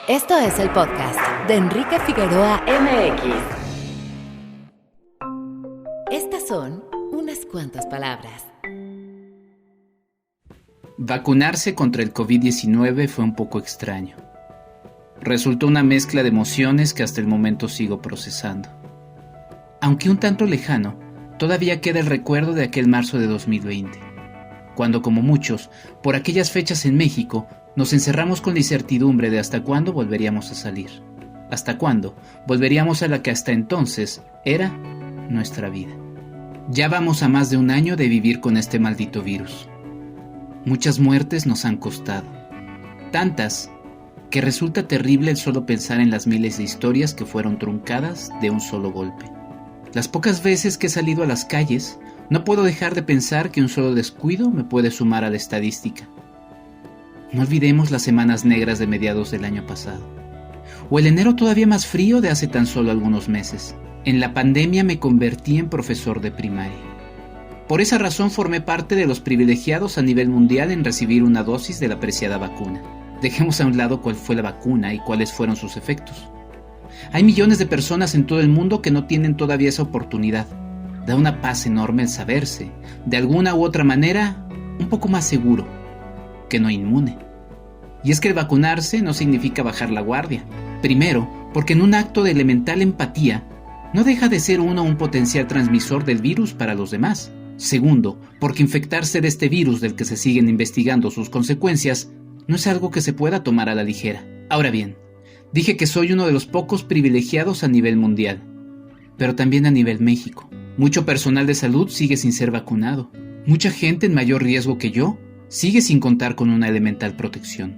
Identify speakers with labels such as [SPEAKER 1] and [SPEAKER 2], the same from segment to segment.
[SPEAKER 1] Esto es el podcast de Enrique Figueroa MX. Estas son unas cuantas palabras.
[SPEAKER 2] Vacunarse contra el COVID-19 fue un poco extraño. Resultó una mezcla de emociones que hasta el momento sigo procesando. Aunque un tanto lejano, todavía queda el recuerdo de aquel marzo de 2020, cuando como muchos, por aquellas fechas en México, nos encerramos con la incertidumbre de hasta cuándo volveríamos a salir, hasta cuándo volveríamos a la que hasta entonces era nuestra vida. Ya vamos a más de un año de vivir con este maldito virus. Muchas muertes nos han costado, tantas que resulta terrible el solo pensar en las miles de historias que fueron truncadas de un solo golpe. Las pocas veces que he salido a las calles, no puedo dejar de pensar que un solo descuido me puede sumar a la estadística. No olvidemos las semanas negras de mediados del año pasado, o el enero todavía más frío de hace tan solo algunos meses. En la pandemia me convertí en profesor de primaria. Por esa razón formé parte de los privilegiados a nivel mundial en recibir una dosis de la preciada vacuna. Dejemos a un lado cuál fue la vacuna y cuáles fueron sus efectos. Hay millones de personas en todo el mundo que no tienen todavía esa oportunidad. Da una paz enorme el saberse, de alguna u otra manera, un poco más seguro, que no inmune. Y es que el vacunarse no significa bajar la guardia. Primero, porque en un acto de elemental empatía, no deja de ser uno un potencial transmisor del virus para los demás. Segundo, porque infectarse de este virus del que se siguen investigando sus consecuencias no es algo que se pueda tomar a la ligera. Ahora bien, dije que soy uno de los pocos privilegiados a nivel mundial, pero también a nivel México. Mucho personal de salud sigue sin ser vacunado. Mucha gente en mayor riesgo que yo sigue sin contar con una elemental protección.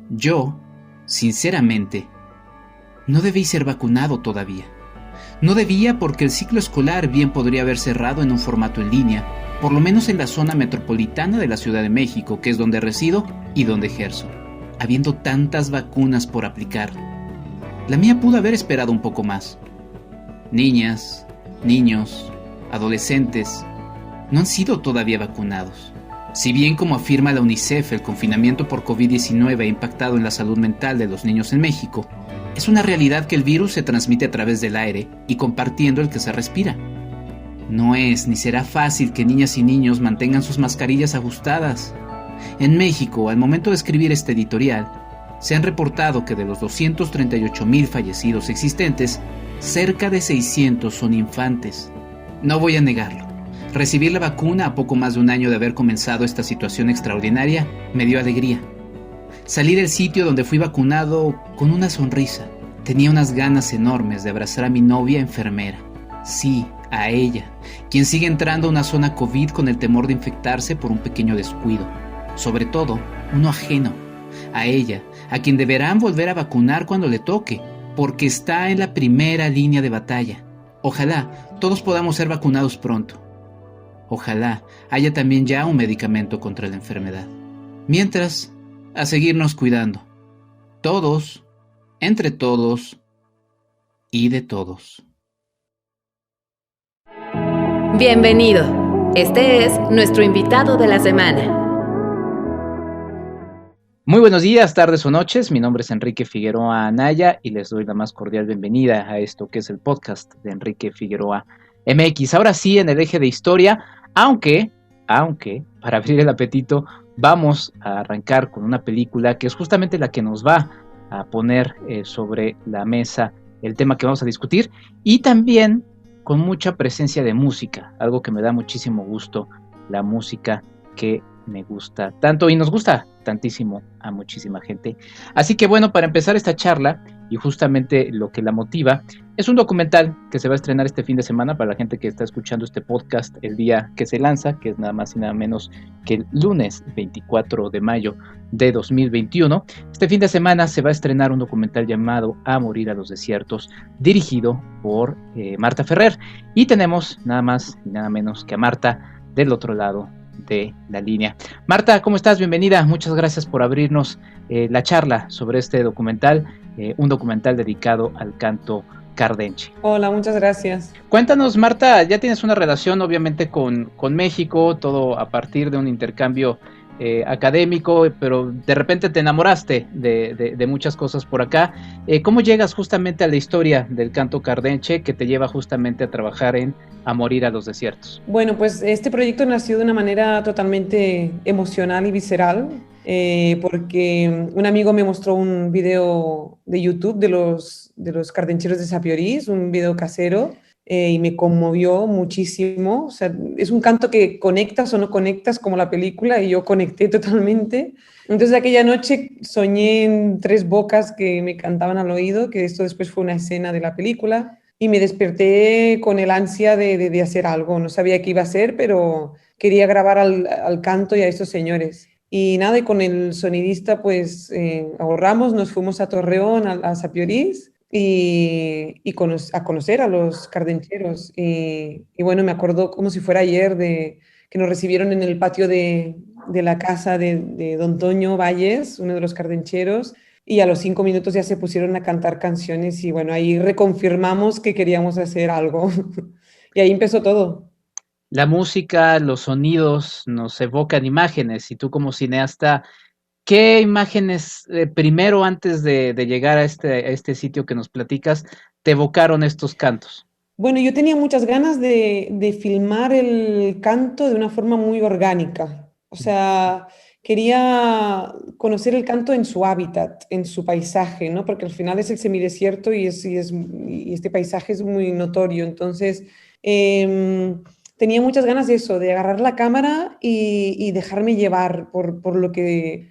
[SPEAKER 2] Yo, sinceramente, no debí ser vacunado todavía. No debía porque el ciclo escolar bien podría haber cerrado en un formato en línea, por lo menos en la zona metropolitana de la Ciudad de México, que es donde resido y donde ejerzo, habiendo tantas vacunas por aplicar. La mía pudo haber esperado un poco más. Niñas, niños, adolescentes no han sido todavía vacunados. Si bien, como afirma la UNICEF, el confinamiento por COVID-19 ha impactado en la salud mental de los niños en México, es una realidad que el virus se transmite a través del aire y compartiendo el que se respira. No es ni será fácil que niñas y niños mantengan sus mascarillas ajustadas. En México, al momento de escribir este editorial, se han reportado que de los 238,000 fallecidos existentes, cerca de 600 son infantes. No voy a negarlo. Recibir la vacuna a poco más de un año de haber comenzado esta situación extraordinaria me dio alegría. Salí del sitio donde fui vacunado con una sonrisa. Tenía unas ganas enormes de abrazar a mi novia enfermera. Sí, a ella, quien sigue entrando a una zona COVID con el temor de infectarse por un pequeño descuido. Sobre todo, uno ajeno. A ella, a quien deberán volver a vacunar cuando le toque, porque está en la primera línea de batalla. Ojalá todos podamos ser vacunados pronto. Ojalá haya también ya un medicamento contra la enfermedad. Mientras, a seguirnos cuidando. Todos, entre todos y de todos.
[SPEAKER 1] Bienvenido. Este es nuestro invitado de la semana.
[SPEAKER 2] Muy buenos días, tardes o noches. Mi nombre es Enrique Figueroa Anaya y les doy la más cordial bienvenida a esto que es el podcast de Enrique Figueroa MX. Ahora sí, en el eje de historia, aunque, para abrir el apetito, vamos a arrancar con una película que es justamente la que nos va a poner sobre la mesa el tema que vamos a discutir, y también con mucha presencia de música, algo que me da muchísimo gusto, la música que me gusta tanto y nos gusta tantísimo a muchísima gente. Así que bueno, para empezar esta charla, y justamente lo que la motiva, es un documental que se va a estrenar este fin de semana para la gente que está escuchando este podcast el día que se lanza, que es nada más y nada menos que el lunes 24 de mayo de 2021. Este fin de semana se va a estrenar un documental llamado A Morir a los Desiertos, dirigido por Marta Ferrer. Y tenemos nada más y nada menos que a Marta del otro lado de la línea. Marta, ¿cómo estás? Bienvenida. Muchas gracias por abrirnos la charla sobre este documental, un documental dedicado al canto cardenche.
[SPEAKER 3] Hola, muchas gracias.
[SPEAKER 2] Cuéntanos, Marta, ya tienes una relación obviamente con México, todo a partir de un intercambio académico, pero de repente te enamoraste de muchas cosas por acá. ¿Cómo llegas justamente a la historia del canto cardenche que te lleva justamente a trabajar en A Morir a los Desiertos?
[SPEAKER 3] Bueno, pues este proyecto nació de una manera totalmente emocional y visceral, porque un amigo me mostró un video de YouTube de los cardencheros de Sapiorís, un video casero, y me conmovió muchísimo. O sea, es un canto que conectas o no conectas como la película, y yo conecté totalmente. Entonces aquella noche soñé en tres bocas que me cantaban al oído, que esto después fue una escena de la película, y me desperté con el ansia de hacer algo. No sabía qué iba a hacer, pero quería grabar al canto y a estos señores. Y nada, y con el sonidista pues ahorramos, nos fuimos a Torreón, a Sapiorís, a conocer a los cardencheros. Y bueno, me acuerdo como si fuera ayer de que nos recibieron en el patio de la casa de don Toño Valles, uno de los cardencheros, y a los 5 minutos ya se pusieron a cantar canciones y bueno, ahí reconfirmamos que queríamos hacer algo. Y ahí empezó todo.
[SPEAKER 2] La música, los sonidos nos evocan imágenes y tú como cineasta, ¿qué imágenes primero antes de llegar a este sitio que nos platicas te evocaron estos cantos?
[SPEAKER 3] Bueno, yo tenía muchas ganas de filmar el canto de una forma muy orgánica. O sea, quería conocer el canto en su hábitat, en su paisaje, ¿no? Porque al final es el semidesierto y este paisaje es muy notorio. Entonces, tenía muchas ganas de eso, de agarrar la cámara y dejarme llevar por lo que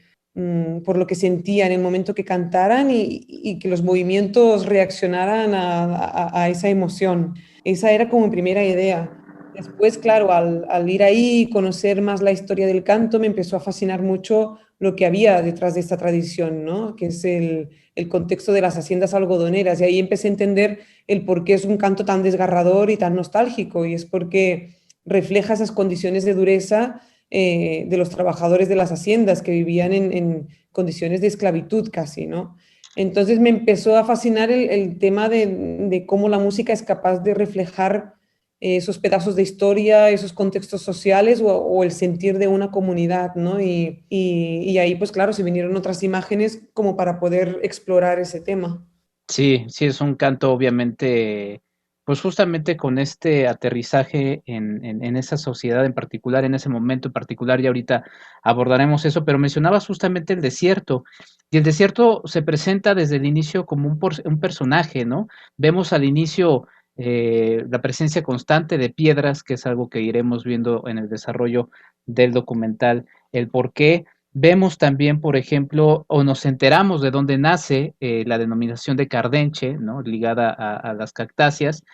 [SPEAKER 3] sentía en el momento que cantaran y que los movimientos reaccionaran a esa emoción. Esa era como mi primera idea. Después, claro, al ir ahí y conocer más la historia del canto, me empezó a fascinar mucho lo que había detrás de esta tradición, ¿no? Que es el contexto de las haciendas algodoneras. Y ahí empecé a entender el por qué es un canto tan desgarrador y tan nostálgico. Y es porque refleja esas condiciones de dureza de los trabajadores de las haciendas que vivían en condiciones de esclavitud casi, ¿no? Entonces me empezó a fascinar el tema de cómo la música es capaz de reflejar esos pedazos de historia, esos contextos sociales o el sentir de una comunidad, ¿no? Y ahí, pues claro, se vinieron otras imágenes como para poder explorar ese tema.
[SPEAKER 2] Sí, sí, es un canto obviamente, pues justamente con este aterrizaje en esa sociedad en particular, en ese momento en particular, y ahorita abordaremos eso, pero mencionabas justamente el desierto, y el desierto se presenta desde el inicio como un personaje, ¿no? Vemos al inicio la presencia constante de piedras, que es algo que iremos viendo en el desarrollo del documental, el por qué. Vemos también, por ejemplo, o nos enteramos de dónde nace la denominación de Cardenche, ¿no? Ligada a las cactáceas,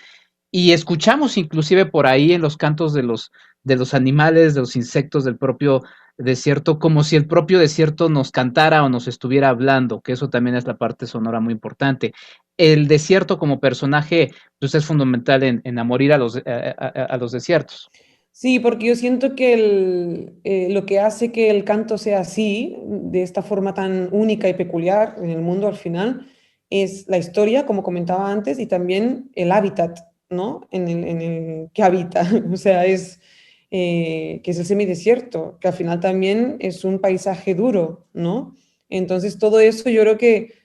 [SPEAKER 2] y escuchamos inclusive por ahí en los cantos de los animales, de los insectos del propio desierto, como si el propio desierto nos cantara o nos estuviera hablando, que eso también es la parte sonora muy importante. El desierto como personaje, pues es fundamental en A Morir a los desiertos.
[SPEAKER 3] Sí, porque yo siento que lo que hace que el canto sea así, de esta forma tan única y peculiar en el mundo al final, es la historia, como comentaba antes, y también el hábitat, ¿no? En el que habita. O sea, que es el semidesierto, que al final también es un paisaje duro, ¿no? Entonces, todo eso yo creo que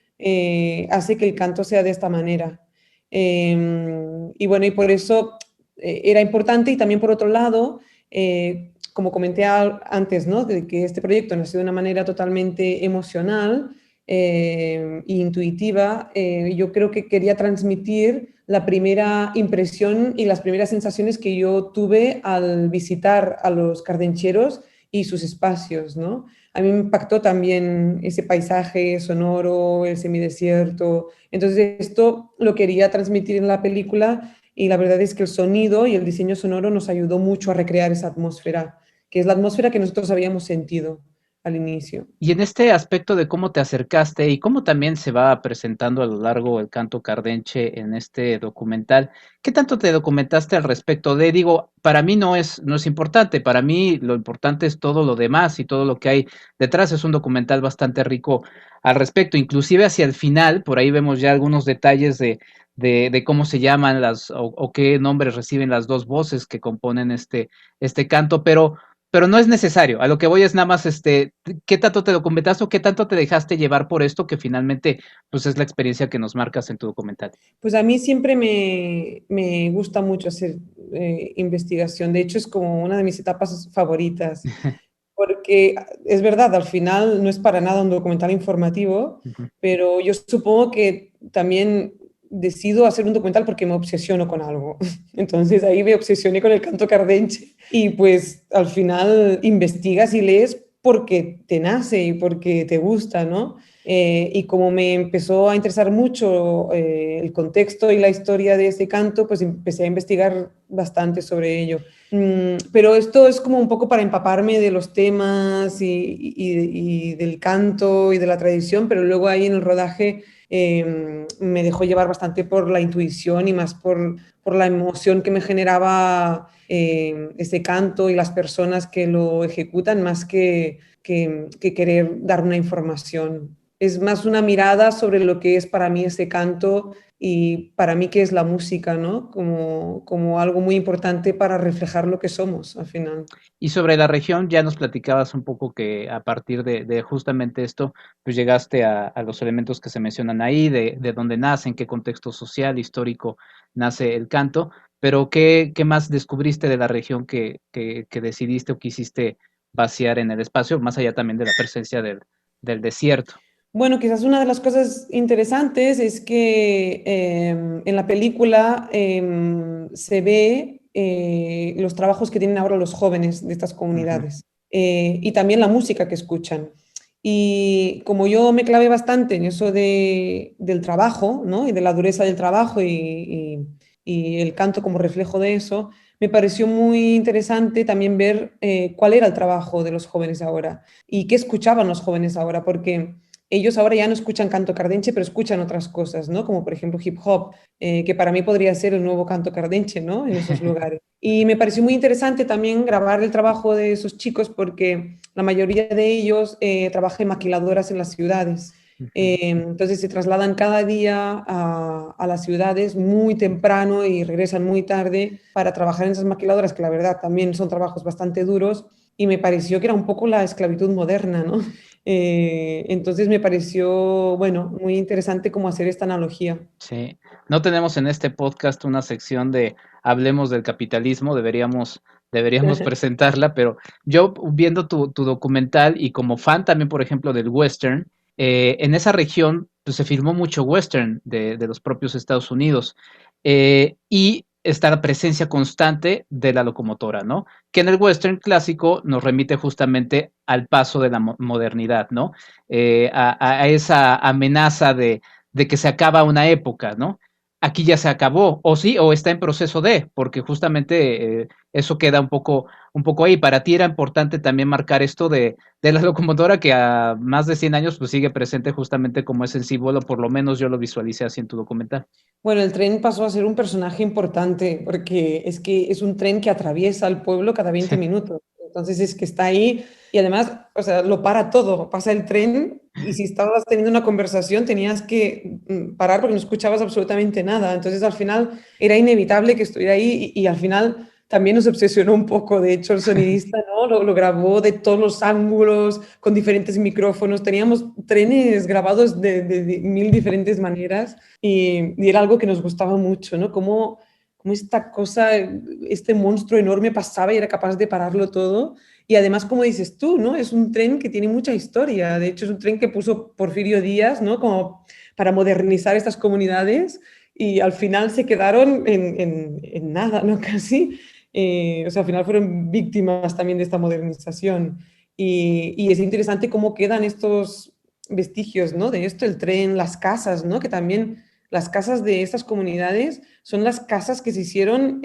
[SPEAKER 3] hace que el canto sea de esta manera. Y bueno, y por eso era importante y también por otro lado, como comenté antes, ¿no? De que este proyecto nació de una manera totalmente emocional e intuitiva, yo creo que quería transmitir la primera impresión y las primeras sensaciones que yo tuve al visitar a los cardencheros y sus espacios, ¿no? A mí me impactó también ese paisaje sonoro, el semidesierto. Entonces esto lo quería transmitir en la película y la verdad es que el sonido y el diseño sonoro nos ayudó mucho a recrear esa atmósfera, que es la atmósfera que nosotros habíamos sentido al inicio.
[SPEAKER 2] Y en este aspecto de cómo te acercaste y cómo también se va presentando a lo largo el canto cardenche en este documental, ¿qué tanto te documentaste al respecto de? Digo, para mí no es importante, para mí lo importante es todo lo demás y todo lo que hay detrás. Es un documental bastante rico al respecto, inclusive hacia el final, por ahí vemos ya algunos detalles de cómo se llaman o qué nombres reciben las dos voces que componen este canto, pero pero no es necesario. A lo que voy es nada más, ¿qué tanto te documentaste o qué tanto te dejaste llevar por esto que finalmente, pues es la experiencia que nos marcas en tu documental?
[SPEAKER 3] Pues a mí siempre me gusta mucho hacer investigación. De hecho, es como una de mis etapas favoritas, porque es verdad, al final no es para nada un documental informativo,
[SPEAKER 2] Ujú.
[SPEAKER 3] pero yo supongo que también decido hacer un documental porque me obsesiono con algo. Entonces ahí me obsesioné con el canto cardenche y pues al final investigas y lees porque te nace y porque te gusta, ¿no? Y como me empezó a interesar mucho el contexto y la historia de ese canto, pues empecé a investigar bastante sobre ello. Pero esto es como un poco para empaparme de los temas y del canto y de la tradición, pero luego ahí en el rodaje me dejó llevar bastante por la intuición y más por la emoción que me generaba ese canto y las personas que lo ejecutan, más que querer dar una información. Es más una mirada sobre lo que es para mí ese canto y para mí qué es la música, ¿no? Como algo muy importante para reflejar lo que somos al final.
[SPEAKER 2] Y sobre la región, ya nos platicabas un poco que a partir de justamente esto, pues llegaste a los elementos que se mencionan ahí, de dónde nace, en qué contexto social, histórico nace el canto, pero ¿qué más descubriste de la región que decidiste o quisiste vaciar en el espacio, más allá también de la presencia del desierto?
[SPEAKER 3] Bueno, quizás una de las cosas interesantes es que en la película se ve los trabajos que tienen ahora los jóvenes de estas
[SPEAKER 2] Ujú.
[SPEAKER 3] comunidades y también la música que escuchan. Y como yo me clavé bastante en eso del trabajo, ¿no? Y de la dureza del trabajo y el canto como reflejo de eso, me pareció muy interesante también ver cuál era el trabajo de los jóvenes ahora y qué escuchaban los jóvenes ahora, porque ellos ahora ya no escuchan canto cardenche, pero escuchan otras cosas, ¿no? Como por ejemplo hip hop, que para mí podría ser el nuevo canto cardenche, ¿no? En esos lugares. Y me pareció muy interesante también grabar el trabajo de esos chicos porque la mayoría de ellos trabajan en maquiladoras en las ciudades.
[SPEAKER 2] Ujú.
[SPEAKER 3] Entonces se trasladan cada día a las ciudades muy temprano y regresan muy tarde para trabajar en esas maquiladoras, que la verdad también son trabajos bastante duros. Y me pareció que era un poco la esclavitud moderna, ¿no? Entonces me pareció, bueno, muy interesante cómo hacer esta analogía.
[SPEAKER 2] Sí, no tenemos en este podcast una sección de hablemos del capitalismo, deberíamos presentarla, pero yo viendo tu documental y como fan también, por ejemplo, del western, en esa región pues, se filmó mucho western de los propios Estados Unidos y está la presencia constante de la locomotora, ¿no? Que en el western clásico nos remite justamente al paso de la modernidad, ¿no? A esa amenaza de que se acaba una época, ¿no? Aquí ya se acabó, o sí, o está en proceso de, porque justamente eso queda un poco ahí. Para ti era importante también marcar esto de la locomotora que a más de 100 años pues sigue presente justamente como ese símbolo, por lo menos yo lo visualicé así en tu documental.
[SPEAKER 3] Bueno, el tren pasó a ser un personaje importante porque es que es un tren que atraviesa el pueblo cada 20 minutos. Entonces es que está ahí y además, o sea, lo para todo. Pasa el tren y si estabas teniendo una conversación tenías que parar porque no escuchabas absolutamente nada. Entonces al final era inevitable que estuviera ahí y al final también nos obsesionó un poco. De hecho, el sonidista, ¿no? Lo grabó de todos los ángulos, con diferentes micrófonos. Teníamos trenes grabados de mil diferentes maneras y era algo que nos gustaba mucho, ¿no? Cómo esta cosa, este monstruo enorme pasaba y era capaz de pararlo todo. Y además, como dices tú, ¿no? Es un tren que tiene mucha historia. De hecho, es un tren que puso Porfirio Díaz, ¿no? Como para modernizar estas comunidades y al final se quedaron en nada, ¿no? Casi. O sea, al final fueron víctimas también de esta modernización. Y es interesante cómo quedan estos vestigios, ¿no? De esto, el tren, las casas, ¿no? Que también las casas de estas comunidades son las casas que hicieron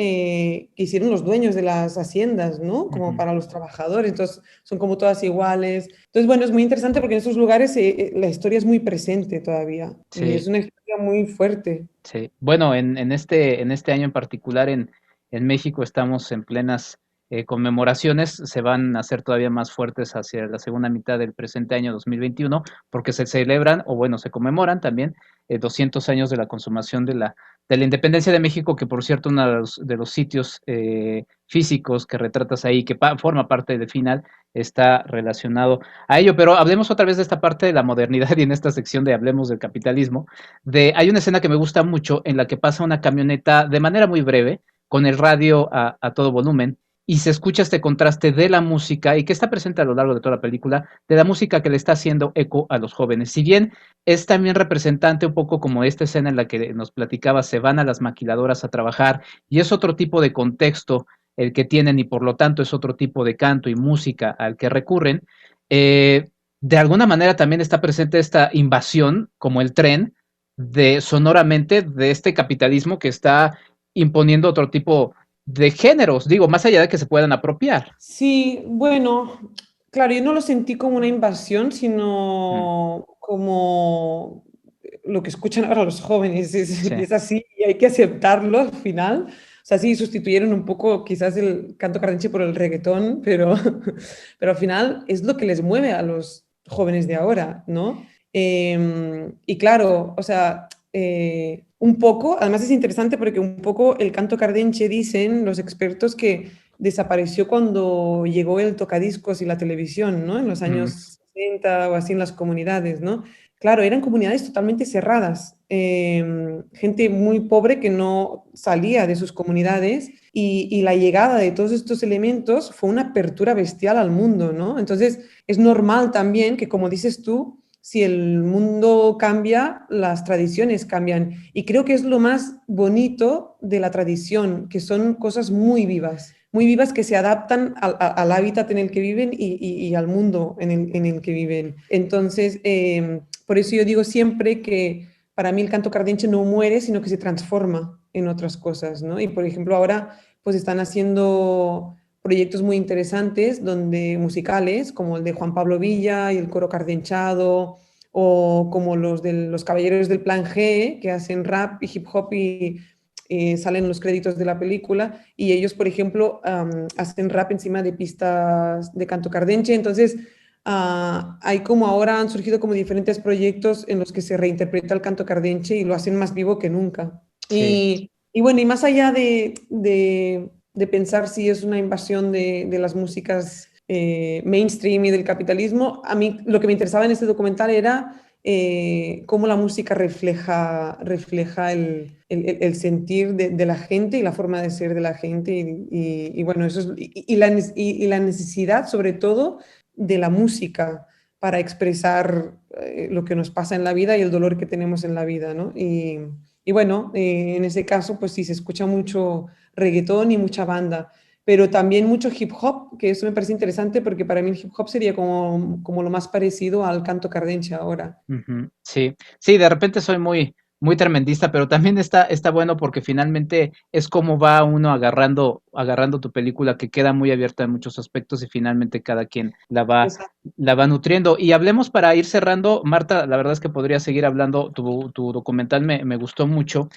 [SPEAKER 3] los dueños de las haciendas, ¿no? Como
[SPEAKER 2] Ujú.
[SPEAKER 3] para los trabajadores, entonces son como todas iguales. Entonces, bueno, es muy interesante porque en estos lugares la historia es muy presente todavía y es
[SPEAKER 2] Sí,
[SPEAKER 3] una historia muy fuerte.
[SPEAKER 2] sí. Bueno, en este año en particular en México estamos en plenas conmemoraciones se van a hacer todavía más fuertes hacia la segunda mitad del presente año 2021, porque se celebran, o bueno, se conmemoran también 200 años de la consumación de la independencia de México, que por cierto, uno de los sitios físicos que retratas ahí, que forma parte del final, está relacionado a ello. Pero hablemos otra vez de esta parte de la modernidad y en esta sección de Hablemos del capitalismo. Hay una escena que me gusta mucho en la que pasa una camioneta de manera muy breve, con el radio a todo volumen, y se escucha este contraste de la música y que está presente a lo largo de toda la película, de la música que le está haciendo eco a los jóvenes. Si bien es también representante un poco como esta escena en la que nos platicaba, se van a las maquiladoras a trabajar y es otro tipo de contexto el que tienen y por lo tanto es otro tipo de canto y música al que recurren, de alguna manera también está presente esta invasión, como el tren, de sonoramente de este capitalismo que está imponiendo otro tipo de géneros, digo, más allá de que se puedan apropiar.
[SPEAKER 3] Sí, bueno, claro, yo no lo sentí como una invasión,
[SPEAKER 2] Mm,
[SPEAKER 3] sino como lo que escuchan ahora los jóvenes.
[SPEAKER 2] sí,
[SPEAKER 3] Es así y hay que aceptarlo al final. O sea, sí, sustituyeron un poco quizás el canto cardenche por el reggaetón, pero, pero al final es lo que les mueve a los jóvenes de ahora, ¿no? Y claro, o sea, un poco, además es interesante porque un poco el canto cardenche dicen los expertos que desapareció cuando llegó el tocadiscos y la televisión, ¿no? En los
[SPEAKER 2] mm,
[SPEAKER 3] años 60 o así en las comunidades, ¿no? Claro, eran comunidades totalmente cerradas, gente muy pobre que no salía de sus comunidades y la llegada de todos estos elementos fue una apertura bestial al mundo, ¿no? Entonces es normal también que, como dices tú, si el mundo cambia, las tradiciones cambian. Y creo que es lo más bonito de la tradición, que son cosas muy vivas que se adaptan al hábitat en el que viven y al mundo en el que viven. Entonces, por eso yo digo siempre que para mí el canto cardenche no muere, sino que se transforma en otras cosas, ¿no? Y por ejemplo, ahora pues están haciendo proyectos muy interesantes donde musicales, como el de Juan Pablo Villa y el coro cardenchado, o como los de los Caballeros del Plan G, que hacen rap y hip hop y salen los créditos de la película, y ellos, por ejemplo, hacen rap encima de pistas de canto cardenche. Entonces, hay como ahora han surgido como diferentes proyectos en los que se reinterpreta el canto cardenche y lo hacen más vivo que nunca.
[SPEAKER 2] sí.
[SPEAKER 3] Y bueno, y más allá de pensar si es una invasión de las músicas mainstream y del capitalismo, a mí lo que me interesaba en este documental era cómo la música refleja el sentir de la gente y la forma de ser de la gente y bueno, eso es, y la necesidad sobre todo de la música para expresar lo que nos pasa en la vida y el dolor que tenemos en la vida, ¿no? Y bueno, en ese caso, pues sí, se escucha mucho reggaetón y mucha banda, pero también mucho hip hop, que eso me parece interesante porque para mí el hip hop sería como lo más parecido al canto cardenche ahora.
[SPEAKER 2] Ujú, sí, sí, de repente soy muy tremendista, pero también está bueno porque finalmente es como va uno agarrando tu película que queda muy abierta en muchos aspectos y finalmente cada quien
[SPEAKER 3] Exacto.
[SPEAKER 2] la va nutriendo. Y hablemos para ir cerrando, Marta, la verdad es que podría seguir hablando, tu documental me gustó mucho,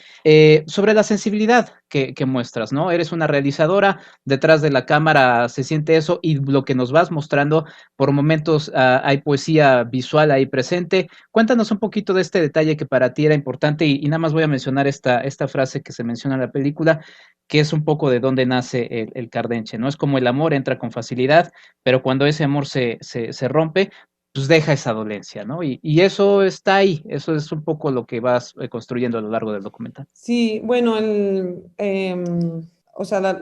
[SPEAKER 2] sobre la sensibilidad que muestras, ¿no? Eres una realizadora, detrás de la cámara se siente eso y lo que nos vas mostrando, por momentos hay poesía visual ahí presente. Cuéntanos un poquito de este detalle que para ti era importante y nada más voy a mencionar esta frase que se menciona en la película, que es un poco de dónde nace el cardenche, ¿no? Es como el amor entra con facilidad, pero cuando ese amor se rompe, pues deja esa dolencia, ¿no? Y eso está ahí, eso es un poco lo que vas construyendo a lo largo del documental.
[SPEAKER 3] Sí, bueno, o sea,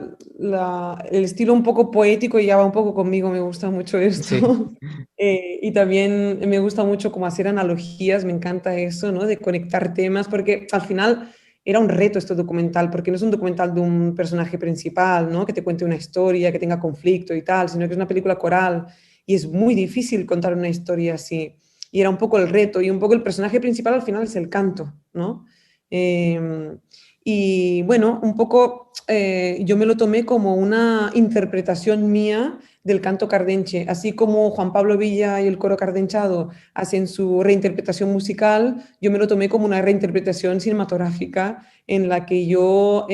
[SPEAKER 3] el estilo un poco poético ya va un poco conmigo, me gusta mucho esto.
[SPEAKER 2] Sí.
[SPEAKER 3] Y también me gusta mucho como hacer analogías, me encanta eso, ¿no? De conectar temas, porque al final era un reto este documental, porque no es un documental de un personaje principal, ¿no? Que te cuente una historia, que tenga conflicto y tal, sino que es una película coral y es muy difícil contar una historia así. Y era un poco el reto y un poco el personaje principal al final es el canto, ¿no? Eh, y bueno, un poco yo me lo tomé como una interpretación mía del canto cardenche, así como Juan Pablo Villa y el coro cardenchado hacen su reinterpretación musical, yo me lo tomé como una reinterpretación cinematográfica en la que yo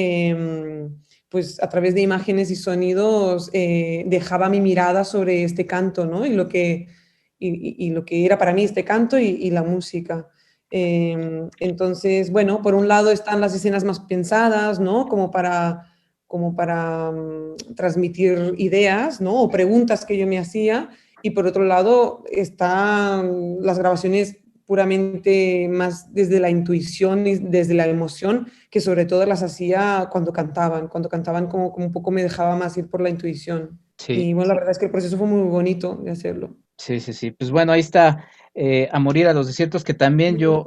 [SPEAKER 3] pues a través de imágenes y sonidos dejaba mi mirada sobre este canto, ¿no? Y lo que era para mí este canto y la música. Entonces, bueno, por un lado están las escenas más pensadas, ¿no? Como para transmitir ideas, ¿no? O preguntas que yo me hacía. Y por otro lado están las grabaciones puramente más desde la intuición y desde la emoción, que sobre todo las hacía cuando cantaban. Cuando cantaban como un poco me dejaba más ir por la intuición.
[SPEAKER 2] Sí,
[SPEAKER 3] Y bueno, la verdad es que el proceso fue muy bonito de hacerlo.
[SPEAKER 2] sí. Pues bueno, ahí está A morir a los desiertos, que también yo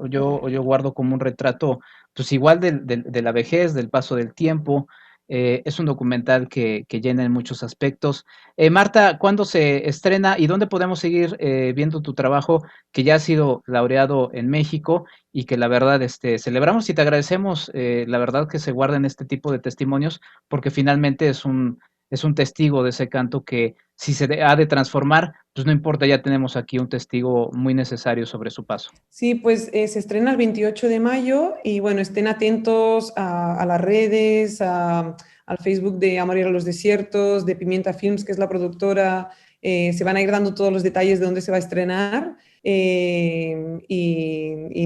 [SPEAKER 2] guardo como un retrato, pues igual de la vejez, del paso del tiempo. Es un documental que llena en muchos aspectos. Marta, ¿cuándo se estrena y dónde podemos seguir viendo tu trabajo, que ya ha sido laureado en México y que la verdad celebramos y te agradecemos, la verdad, que se guarden este tipo de testimonios, porque finalmente es un testigo de ese canto que, si ha de transformar, pues no importa, ya tenemos aquí un testigo muy necesario sobre su paso.
[SPEAKER 3] Sí, pues se estrena el 28 de mayo y bueno, estén atentos a las redes, al Facebook de A morir a los desiertos, de Pimienta Films, que es la productora. Se van a ir dando todos los detalles de dónde se va a estrenar. Y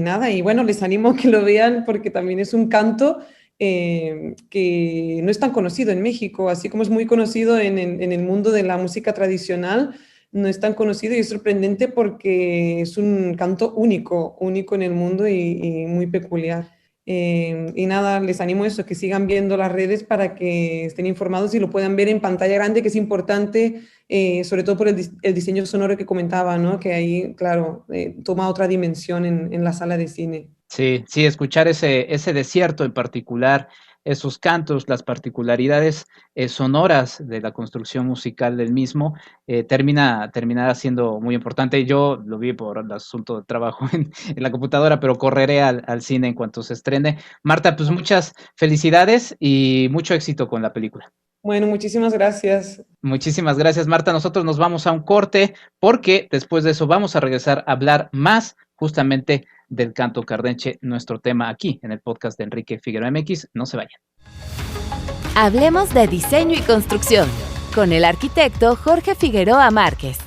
[SPEAKER 3] nada, y bueno, les animo a que lo vean porque también es un canto que no es tan conocido en México, así como es muy conocido en el mundo de la música tradicional. No es tan conocido y es sorprendente porque es un canto único en el mundo y muy peculiar. Y nada, les animo a eso, que sigan viendo las redes para que estén informados y lo puedan ver en pantalla grande, que es importante, sobre todo por el diseño sonoro que comentaba, ¿no? Que ahí, claro, toma otra dimensión en la sala de cine.
[SPEAKER 2] Sí, escuchar ese desierto en particular, esos cantos, las particularidades sonoras de la construcción musical del mismo, terminará siendo muy importante. Yo lo vi por el asunto de trabajo en la computadora, pero correré al cine en cuanto se estrene. Marta, pues muchas felicidades y mucho éxito con la película.
[SPEAKER 3] Bueno, muchísimas gracias.
[SPEAKER 2] Muchísimas gracias, Marta. Nosotros nos vamos a un corte porque después de eso vamos a regresar a hablar más justamente del canto cardenche, nuestro tema aquí en el podcast de Enrique Figueroa MX. No se vayan.
[SPEAKER 1] Hablemos de diseño y construcción con el arquitecto Jorge Figueroa Márquez.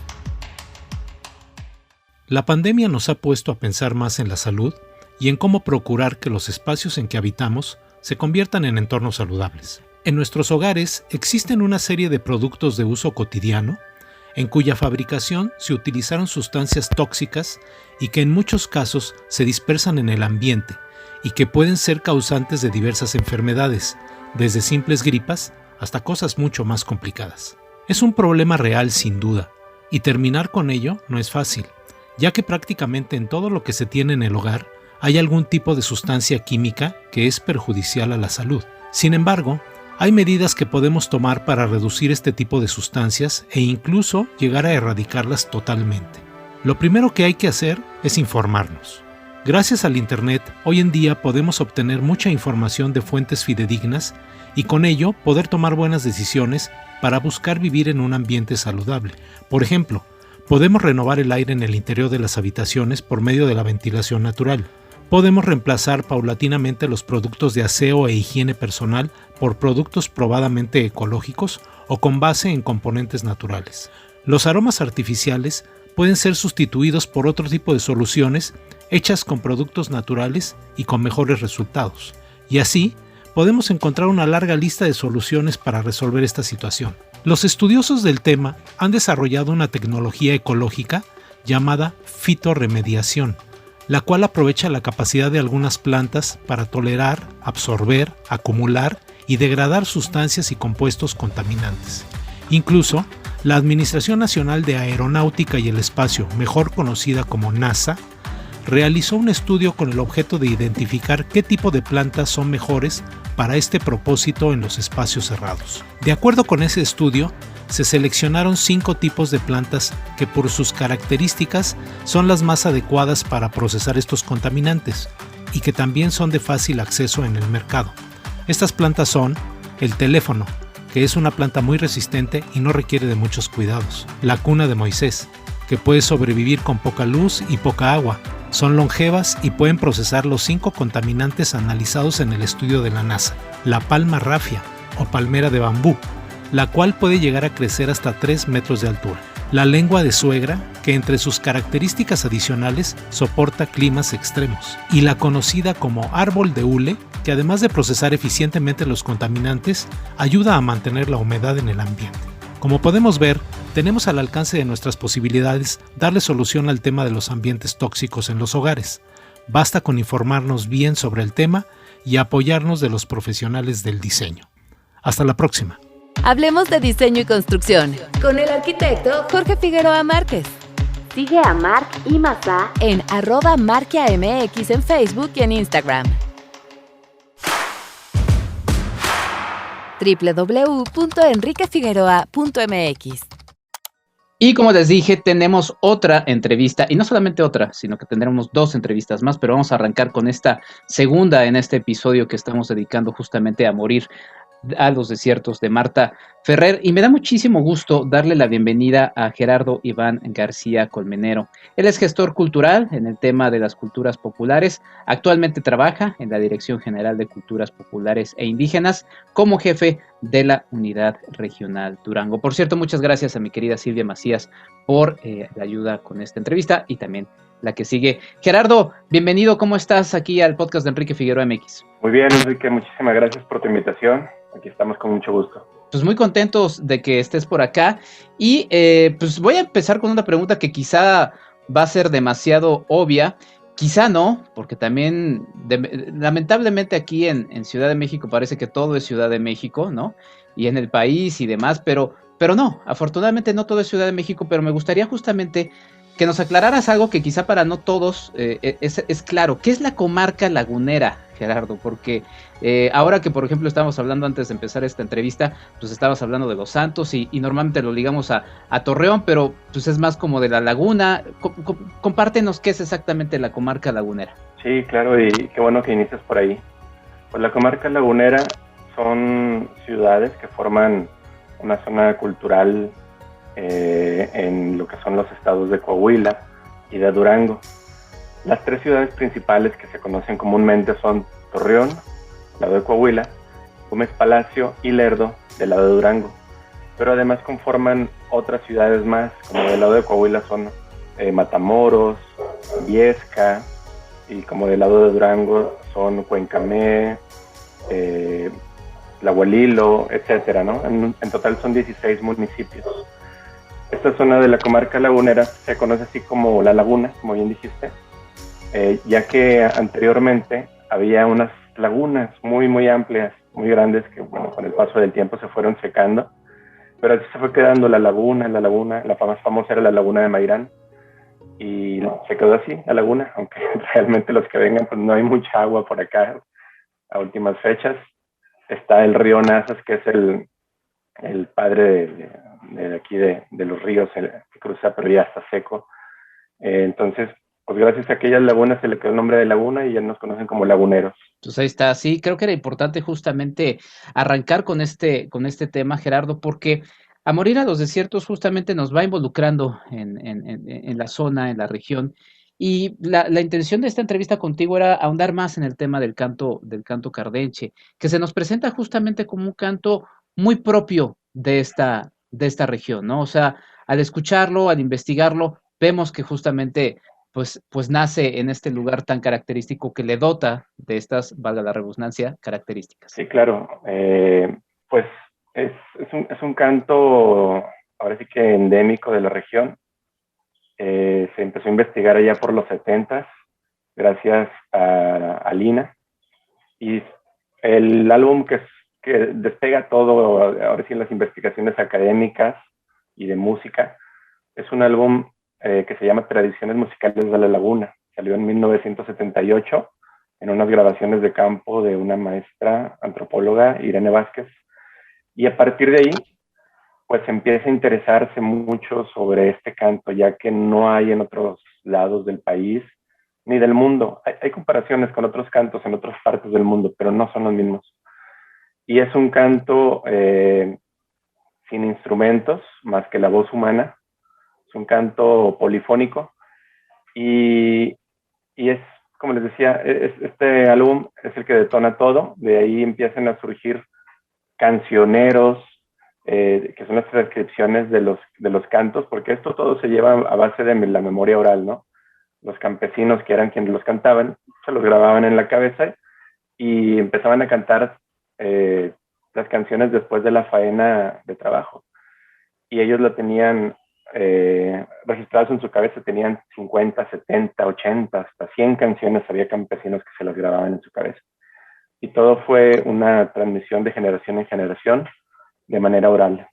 [SPEAKER 4] La pandemia nos ha puesto a pensar más en la salud y en cómo procurar que los espacios en que habitamos se conviertan en entornos saludables. En nuestros hogares existen una serie de productos de uso cotidiano en cuya fabricación se utilizaron sustancias tóxicas y que en muchos casos se dispersan en el ambiente y que pueden ser causantes de diversas enfermedades, desde simples gripas hasta cosas mucho más complicadas. Es un problema real sin duda, y terminar con ello no es fácil, ya que prácticamente en todo lo que se tiene en el hogar hay algún tipo de sustancia química que es perjudicial a la salud. Sin embargo, hay medidas que podemos tomar para reducir este tipo de sustancias e incluso llegar a erradicarlas totalmente. Lo primero que hay que hacer es informarnos. Gracias al Internet, hoy en día podemos obtener mucha información de fuentes fidedignas y con ello poder tomar buenas decisiones para buscar vivir en un ambiente saludable. Por ejemplo, podemos renovar el aire en el interior de las habitaciones por medio de la ventilación natural. Podemos reemplazar paulatinamente los productos de aseo e higiene personal por productos probadamente ecológicos o con base en componentes naturales. Los aromas artificiales pueden ser sustituidos por otro tipo de soluciones hechas con productos naturales y con mejores resultados. Y así, podemos encontrar una larga lista de soluciones para resolver esta situación. Los estudiosos del tema han desarrollado una tecnología ecológica llamada fitorremediación, la cual aprovecha la capacidad de algunas plantas para tolerar, absorber, acumular y degradar sustancias y compuestos contaminantes. Incluso, la Administración Nacional de Aeronáutica y el Espacio, mejor conocida como NASA, realizó un estudio con el objeto de identificar qué tipo de plantas son mejores para este propósito en los espacios cerrados. De acuerdo con ese estudio, se seleccionaron 5 tipos de plantas que por sus características son las más adecuadas para procesar estos contaminantes y que también son de fácil acceso en el mercado. Estas plantas son el teléfono, que es una planta muy resistente y no requiere de muchos cuidados. La cuna de Moisés, que puede sobrevivir con poca luz y poca agua. Son longevas y pueden procesar los 5 contaminantes analizados en el estudio de la NASA. La palma rafia, o palmera de bambú, la cual puede llegar a crecer hasta 3 metros de altura. La lengua de suegra, que entre sus características adicionales soporta climas extremos. Y la conocida como árbol de hule, que además de procesar eficientemente los contaminantes, ayuda a mantener la humedad en el ambiente. Como podemos ver, tenemos al alcance de nuestras posibilidades darle solución al tema de los ambientes tóxicos en los hogares. Basta con informarnos bien sobre el tema y apoyarnos de los profesionales del diseño. Hasta la próxima.
[SPEAKER 1] Hablemos de diseño y construcción con el arquitecto Jorge Figueroa Márquez. Sigue a Marc y Mazá en @marquiamx en Facebook y en Instagram. www.enriquefigueroa.mx.
[SPEAKER 2] Y como les dije, tenemos otra entrevista, y no solamente otra, sino que tendremos 2 entrevistas más, pero vamos a arrancar con esta segunda en este episodio que estamos dedicando justamente a morir a los desiertos, de Marta Ferrer, y me da muchísimo gusto darle la bienvenida a Gerardo Iván García Colmenero. Él es gestor cultural en el tema de las culturas populares. Actualmente trabaja en la Dirección General de Culturas Populares e Indígenas como jefe de la Unidad Regional Durango. Por cierto, muchas gracias a mi querida Silvia Macías por la ayuda con esta entrevista y también la que sigue. Gerardo, bienvenido, ¿cómo estás aquí al podcast de Enrique Figueroa MX?
[SPEAKER 5] Muy bien, Enrique, muchísimas gracias por tu invitación. Aquí estamos con mucho gusto.
[SPEAKER 2] Pues muy contentos de que estés por acá y pues voy a empezar con una pregunta que quizá va a ser demasiado obvia, quizá no, porque también lamentablemente aquí en Ciudad de México parece que todo es Ciudad de México, ¿no? Y en el país y demás, pero no, afortunadamente no todo es Ciudad de México, pero me gustaría justamente que nos aclararas algo que quizá para no todos es claro. ¿Qué es la comarca lagunera, Gerardo? Porque ahora que, por ejemplo, estábamos hablando antes de empezar esta entrevista, pues estabas hablando de Los Santos y normalmente lo ligamos a Torreón, pero pues es más como de la laguna. Compártenos qué es exactamente la comarca lagunera.
[SPEAKER 5] Sí, claro, y qué bueno que inicias por ahí. Pues la comarca lagunera son ciudades que forman una zona cultural en lo que son los estados de Coahuila y de Durango. Las 3 ciudades principales que se conocen comúnmente son Torreón, lado de Coahuila, Gómez Palacio y Lerdo, del lado de Durango. Pero además conforman otras ciudades más, como del lado de Coahuila son Matamoros, Viesca, y como del lado de Durango son Cuencamé, Tlahuelilo, etcétera, ¿no? En total son 16 municipios. Esta zona de la comarca lagunera se conoce así como La Laguna, como bien dijiste, ya que anteriormente había unas lagunas muy, muy amplias, muy grandes, que bueno, con el paso del tiempo se fueron secando, pero así se fue quedando la laguna, la más famosa era la laguna de Mairán, y se quedó así, la laguna, aunque realmente los que vengan, pues no hay mucha agua por acá a últimas fechas. Está el río Nazas, que es el padre de aquí de los ríos, que cruza, pero ya está seco. Entonces, pues gracias a aquellas lagunas se le quedó el nombre de laguna y ya nos conocen como laguneros.
[SPEAKER 2] Pues ahí está, sí, creo que era importante justamente arrancar con este tema, Gerardo, porque a morir a los desiertos justamente nos va involucrando en la zona, en la región. Y la intención de esta entrevista contigo era ahondar más en el tema del canto cardenche, que se nos presenta justamente como un canto muy propio de esta región, ¿no? O sea, al escucharlo, al investigarlo, vemos que justamente pues nace en este lugar tan característico que le dota de estas, valga la redundancia, características.
[SPEAKER 5] Sí, claro. Pues es un canto, ahora sí que endémico de la región. Se empezó a investigar allá por los 70s, gracias a Lina. Y el álbum que despega todo, ahora sí en las investigaciones académicas y de música, es un álbum que se llama Tradiciones Musicales de la Laguna. Salió en 1978 en unas grabaciones de campo de una maestra antropóloga, Irene Vázquez. Y a partir de ahí, pues empieza a interesarse mucho sobre este canto, ya que no hay en otros lados del país ni del mundo. Hay comparaciones con otros cantos en otras partes del mundo, pero no son los mismos. Y es un canto sin instrumentos, más que la voz humana. Es un canto polifónico y es, como les decía, este álbum es el que detona todo. De ahí empiezan a surgir cancioneros, que son las transcripciones de los cantos, porque esto todo se lleva a base de la memoria oral, ¿no? Los campesinos, que eran quienes los cantaban, se los grababan en la cabeza y empezaban a cantar las canciones después de la faena de trabajo. Y ellos lo tenían registrados en su cabeza, tenían 50, 70, 80, hasta 100 canciones, había campesinos que se las grababan en su cabeza. Y todo fue una transmisión de generación en generación de manera oral.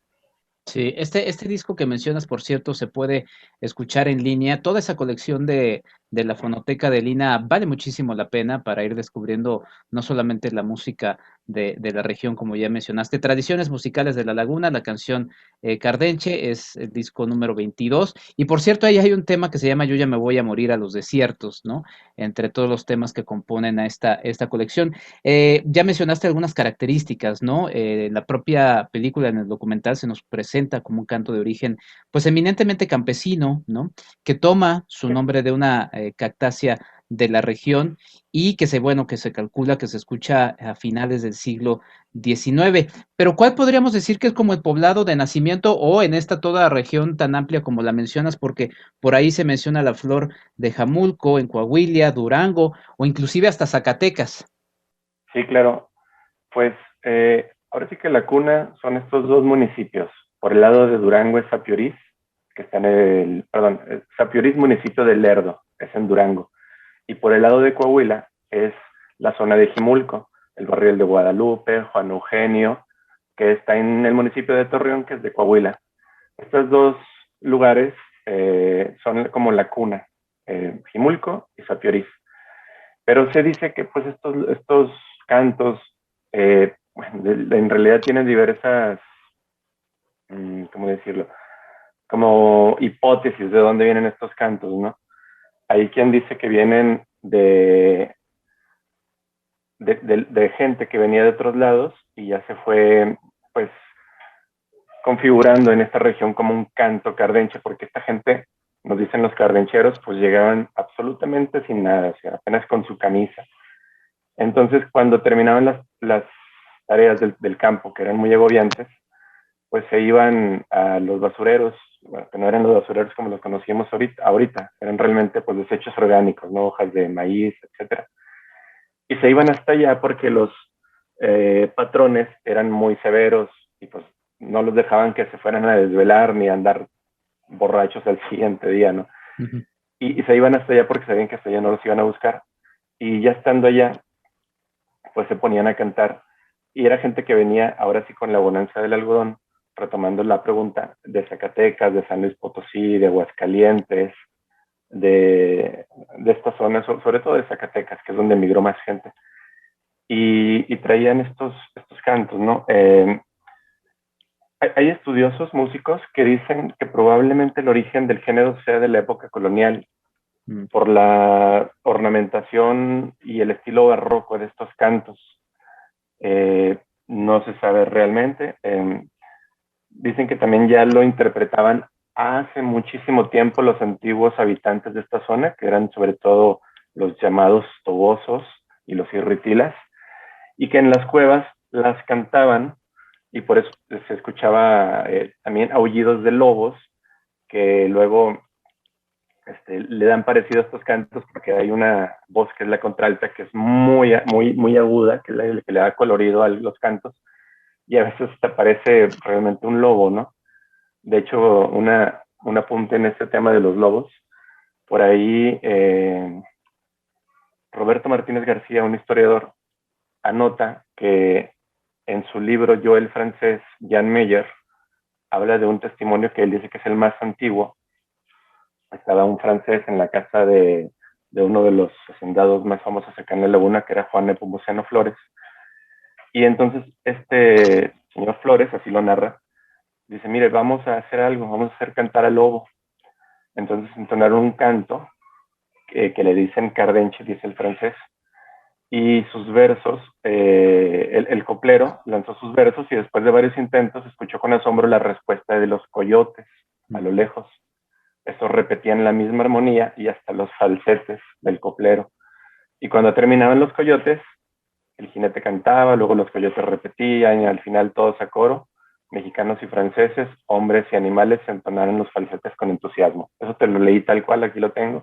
[SPEAKER 2] Sí, este disco que mencionas, por cierto, se puede escuchar en línea. Toda esa colección de la Fonoteca de Lina vale muchísimo la pena para ir descubriendo no solamente la música de la región, como ya mencionaste, tradiciones musicales de la Laguna, la canción Cardenche es el disco número 22. Y por cierto, ahí hay un tema que se llama Yo ya me voy a morir a los desiertos, ¿no? Entre todos los temas que componen a esta colección. Ya mencionaste algunas características, ¿no? En la propia película, en el documental, se nos presenta como un canto de origen, pues eminentemente campesino, ¿no? Que toma su nombre de una cactácea de la región y que se calcula que se escucha a finales del siglo XIX. Pero ¿cuál podríamos decir que es como el poblado de nacimiento o en esta toda región tan amplia como la mencionas? Porque por ahí se menciona la flor de Jamulco, en Coahuila, Durango o inclusive hasta Zacatecas.
[SPEAKER 5] Sí, claro. Pues ahora sí que la cuna son estos dos municipios. Por el lado de Durango es Sapiorís, que está Sapiorís, municipio de Lerdo, es en Durango. Y por el lado de Coahuila es la zona de Jimulco, el barrio de Guadalupe, Juan Eugenio, que está en el municipio de Torreón, que es de Coahuila. Estos dos lugares son como la cuna, Jimulco y Sapiorís. Pero se dice que pues estos cantos en realidad tienen diversas, ¿cómo decirlo? Como hipótesis de dónde vienen estos cantos, ¿no? Hay quien dice que vienen de gente que venía de otros lados y ya se fue, pues, configurando en esta región como un canto cardenche, porque esta gente, nos dicen los cardencheros, pues llegaban absolutamente sin nada, o sea, apenas con su camisa. Entonces, cuando terminaban las tareas del campo, que eran muy agobiantes, pues se iban a los basureros, bueno, que no eran los basureros como los conocíamos ahorita, eran realmente pues desechos orgánicos, ¿no? Hojas de maíz, etcétera. Y se iban hasta allá porque los patrones eran muy severos y pues no los dejaban que se fueran a desvelar ni a andar borrachos al siguiente día, ¿no? Uh-huh. Y se iban hasta allá porque sabían que hasta allá no los iban a buscar. Y ya estando allá, pues se ponían a cantar. Y era gente que venía ahora sí con la bonanza del algodón, retomando la pregunta, de Zacatecas, de San Luis Potosí, de Aguascalientes, de esta zona, sobre todo de Zacatecas, que es donde emigró más gente. Y traían estos cantos, ¿no? Hay estudiosos músicos que dicen que probablemente el origen del género sea de la época colonial, por la ornamentación y el estilo barroco de estos cantos. No se sabe realmente. Dicen que también ya lo interpretaban hace muchísimo tiempo los antiguos habitantes de esta zona, que eran sobre todo los llamados tobosos y los irritilas, y que en las cuevas las cantaban, y por eso se escuchaba también aullidos de lobos, que luego le dan parecido a estos cantos porque hay una voz que es la contralta, que es muy, muy, muy aguda, que le da colorido a los cantos, y a veces te parece realmente un lobo, ¿no? De hecho, un apunte en este tema de los lobos, por ahí Roberto Martínez García, un historiador, anota que en su libro Yo el francés, Jan Meyer, habla de un testimonio que él dice que es el más antiguo. Estaba un francés en la casa de uno de los hacendados más famosos acá en la Laguna, que era Juan Nepomuceno Flores. Y entonces este señor Flores, así lo narra, dice, mire, vamos a hacer algo, vamos a hacer cantar al lobo. Entonces entonaron un canto que le dicen cardenche, dice el francés, y sus versos, el coplero lanzó sus versos y después de varios intentos escuchó con asombro la respuesta de los coyotes a lo lejos. Estos repetían la misma armonía y hasta los falsetes del coplero. Y cuando terminaban los coyotes, el jinete cantaba, luego los coyotes repetían y al final todos a coro, mexicanos y franceses, hombres y animales entonaron los falsetes con entusiasmo. Eso te lo leí tal cual, aquí lo tengo.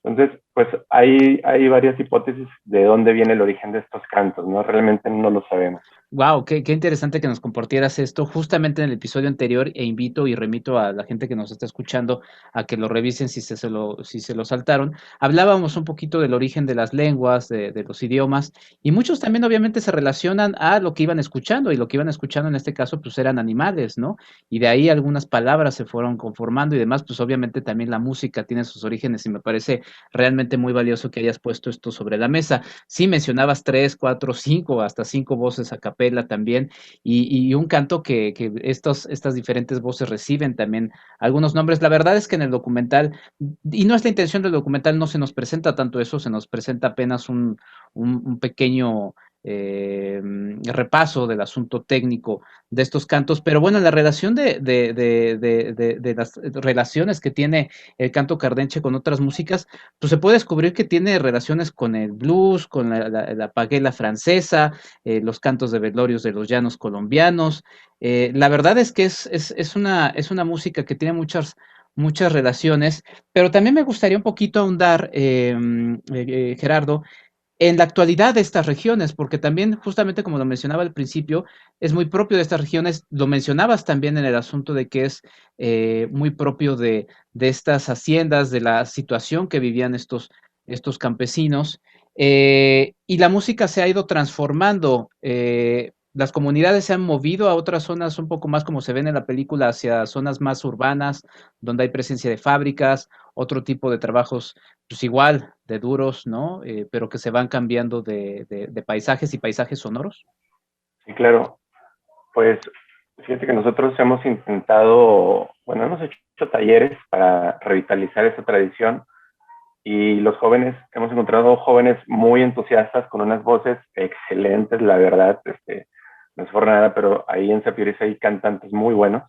[SPEAKER 5] Entonces, pues hay varias hipótesis de dónde viene el origen de estos cantos, ¿no? Realmente no lo sabemos.
[SPEAKER 2] Wow, qué interesante que nos compartieras esto justamente en el episodio anterior, e invito y remito a la gente que nos está escuchando a que lo revisen si se lo saltaron. Hablábamos un poquito del origen de las lenguas, de los idiomas, y muchos también obviamente se relacionan a lo que iban escuchando, y lo que iban escuchando en este caso pues eran animales, ¿no? Y de ahí algunas palabras se fueron conformando y demás, pues obviamente también la música tiene sus orígenes y me parece realmente muy valioso que hayas puesto esto sobre la mesa. Sí, mencionabas 3, 4, 5, hasta 5 voces a capela también, y un canto que estas diferentes voces reciben también algunos nombres. La verdad es que en el documental, y no es la intención del documental, no se nos presenta tanto eso, se nos presenta apenas un pequeño repaso del asunto técnico de estos cantos, pero bueno, la relación de las relaciones que tiene el canto cardenche con otras músicas, pues se puede descubrir que tiene relaciones con el blues, con la paguela francesa, los cantos de velorios de los llanos colombianos. La verdad es que es una música que tiene muchas relaciones, pero también me gustaría un poquito ahondar, Gerardo, en la actualidad de estas regiones, porque también, justamente como lo mencionaba al principio, es muy propio de estas regiones, lo mencionabas también en el asunto de que es muy propio de estas haciendas, de la situación que vivían estos campesinos, y la música se ha ido transformando. Las comunidades se han movido a otras zonas un poco más, como se ven en la película, hacia zonas más urbanas, donde hay presencia de fábricas, otro tipo de trabajos pues igual, de duros, ¿no? Pero que se van cambiando de paisajes y paisajes sonoros.
[SPEAKER 5] Sí, claro. Pues fíjate que nosotros hemos intentado, bueno, hemos hecho talleres para revitalizar esa tradición y los jóvenes, hemos encontrado jóvenes muy entusiastas con unas voces excelentes, la verdad, no es por nada, pero ahí en Sapiris hay cantantes muy buenos.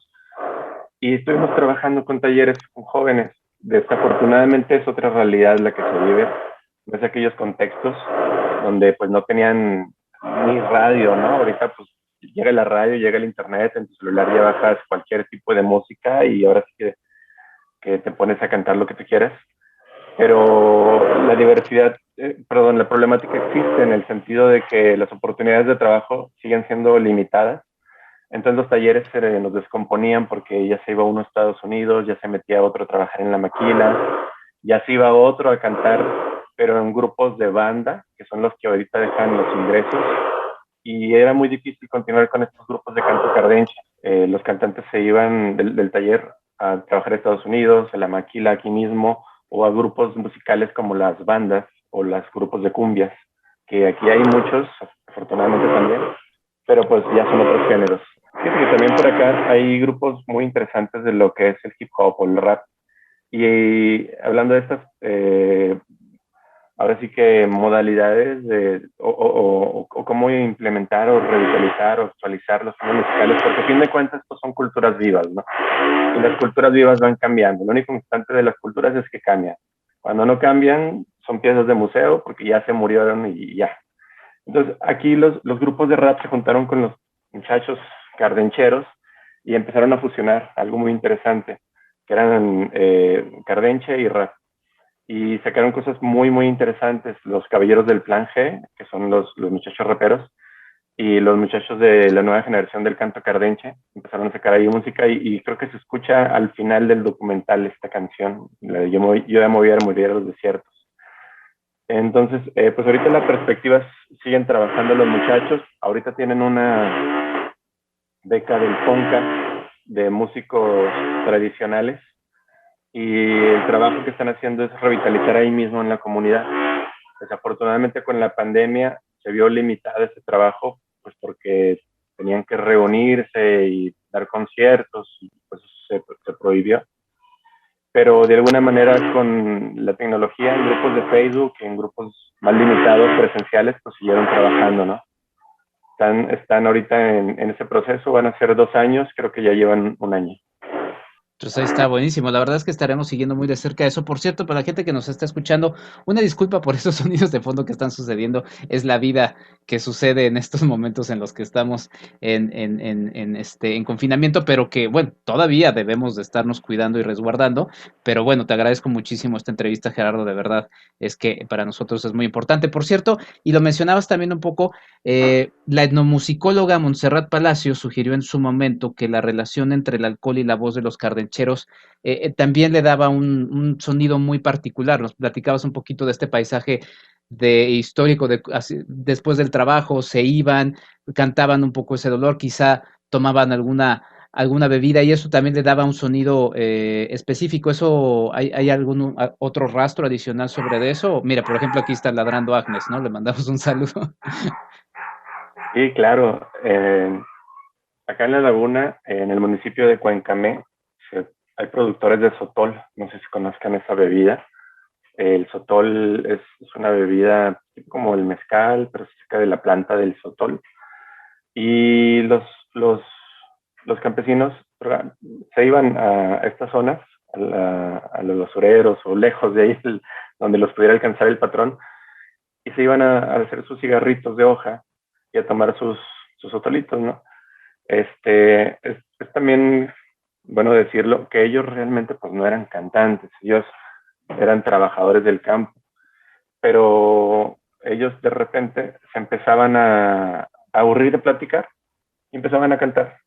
[SPEAKER 5] Y estuvimos trabajando con talleres con jóvenes. Desafortunadamente es otra realidad la que se vive, no es aquellos contextos donde pues no tenían ni radio, ¿no? Ahorita pues llega la radio, llega el internet, en tu celular ya bajas cualquier tipo de música y ahora sí que te pones a cantar lo que tú quieras. Pero la diversidad, la problemática existe en el sentido de que las oportunidades de trabajo siguen siendo limitadas. Entonces los talleres se nos descomponían porque ya se iba uno a Estados Unidos, ya se metía otro a trabajar en la maquila, ya se iba otro a cantar, pero en grupos de banda, que son los que ahorita dejan los ingresos, y era muy difícil continuar con estos grupos de canto cardenche. Los cantantes se iban del taller a trabajar a Estados Unidos, a la maquila aquí mismo, o a grupos musicales como las bandas o los grupos de cumbias, que aquí hay muchos, afortunadamente también, pero pues ya son otros géneros. Fíjate que también por acá hay grupos muy interesantes de lo que es el hip hop o el rap. Y hablando de estas, ahora sí que modalidades o cómo implementar o revitalizar o actualizar los géneros musicales, porque a fin de cuentas estos son culturas vivas, ¿no? Y las culturas vivas van cambiando. Lo único constante de las culturas es que cambian. Cuando no cambian, son piezas de museo porque ya se murieron y ya. Entonces, aquí los grupos de rap se juntaron con los muchachos cardencheros y empezaron a fusionar algo muy interesante, que eran cardenche y rap. Y sacaron cosas muy, muy interesantes. Los caballeros del Plan G, que son los muchachos raperos, y los muchachos de la nueva generación del canto cardenche, empezaron a sacar ahí música y creo que se escucha al final del documental esta canción, la de Yo ya me voy a morir a los desiertos. Entonces, pues ahorita las perspectivas siguen trabajando los muchachos. Ahorita tienen una beca del FONCA de músicos tradicionales y el trabajo que están haciendo es revitalizar ahí mismo en la comunidad. Desafortunadamente con la pandemia se vio limitado ese trabajo, pues porque tenían que reunirse y dar conciertos y pues se prohibió. Pero de alguna manera con la tecnología en grupos de Facebook, en grupos más limitados, presenciales, pues siguieron trabajando, ¿no? Están ahorita en ese proceso, van a ser 2 años, creo que ya llevan 1 año.
[SPEAKER 2] Pues ahí está buenísimo. La verdad es que estaremos siguiendo muy de cerca eso. Por cierto, para la gente que nos está escuchando, una disculpa por esos sonidos de fondo que están sucediendo. Es la vida que sucede en estos momentos en los que estamos en confinamiento, pero que, bueno, todavía debemos de estarnos cuidando y resguardando. Pero bueno, te agradezco muchísimo esta entrevista, Gerardo. De verdad, es que para nosotros es muy importante. Por cierto, y lo mencionabas también un poco, la etnomusicóloga Montserrat Palacio sugirió en su momento que la relación entre el alcohol y la voz de los cardencheros también le daba un sonido muy particular. Nos platicabas un poquito de este paisaje de histórico después del trabajo, se iban, cantaban un poco ese dolor, quizá tomaban alguna bebida y eso también le daba un sonido específico. ¿Eso hay algún otro rastro adicional sobre eso? Mira, por ejemplo, aquí está ladrando Agnes, ¿no? Le mandamos un saludo.
[SPEAKER 5] Sí, claro. Acá en la laguna, en el municipio de Cuencamé, hay productores de sotol. No sé si conozcan esa bebida. El sotol es una bebida como el mezcal, pero se saca de la planta del sotol. Y los, los campesinos se iban a estas zonas, a los basureros o lejos de ahí, donde los pudiera alcanzar el patrón, y se iban a hacer sus cigarritos de hoja y a tomar sus sotolitos, ¿no? Es también bueno decirlo, que ellos realmente pues no eran cantantes, ellos eran trabajadores del campo, pero ellos de repente se empezaban a aburrir de platicar y empezaban a cantar.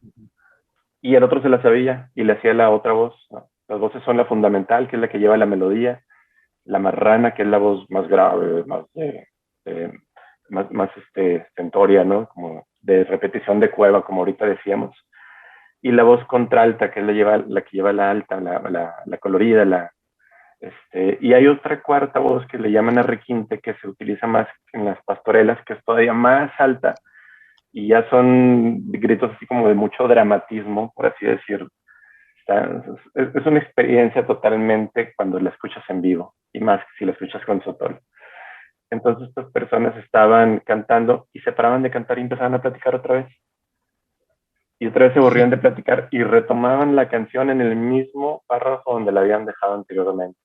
[SPEAKER 5] Y el otro se la sabía y le hacía la otra voz, ¿no? Las voces son la fundamental, que es la que lleva la melodía, la marrana, que es la voz más grave, más stentoria, ¿no? Como de repetición de cueva, como ahorita decíamos. Y la voz contralta, que es la que lleva la alta, la colorida, y hay otra cuarta voz que le llaman a requinte, que se utiliza más en las pastorelas, que es todavía más alta, y ya son gritos así como de mucho dramatismo, por así decirlo. Es una experiencia totalmente cuando la escuchas en vivo, y más si la escuchas con sotol. Entonces estas personas estaban cantando y se paraban de cantar y empezaban a platicar otra vez. Y otra vez se aburrían de platicar y retomaban la canción en el mismo párrafo donde la habían dejado anteriormente.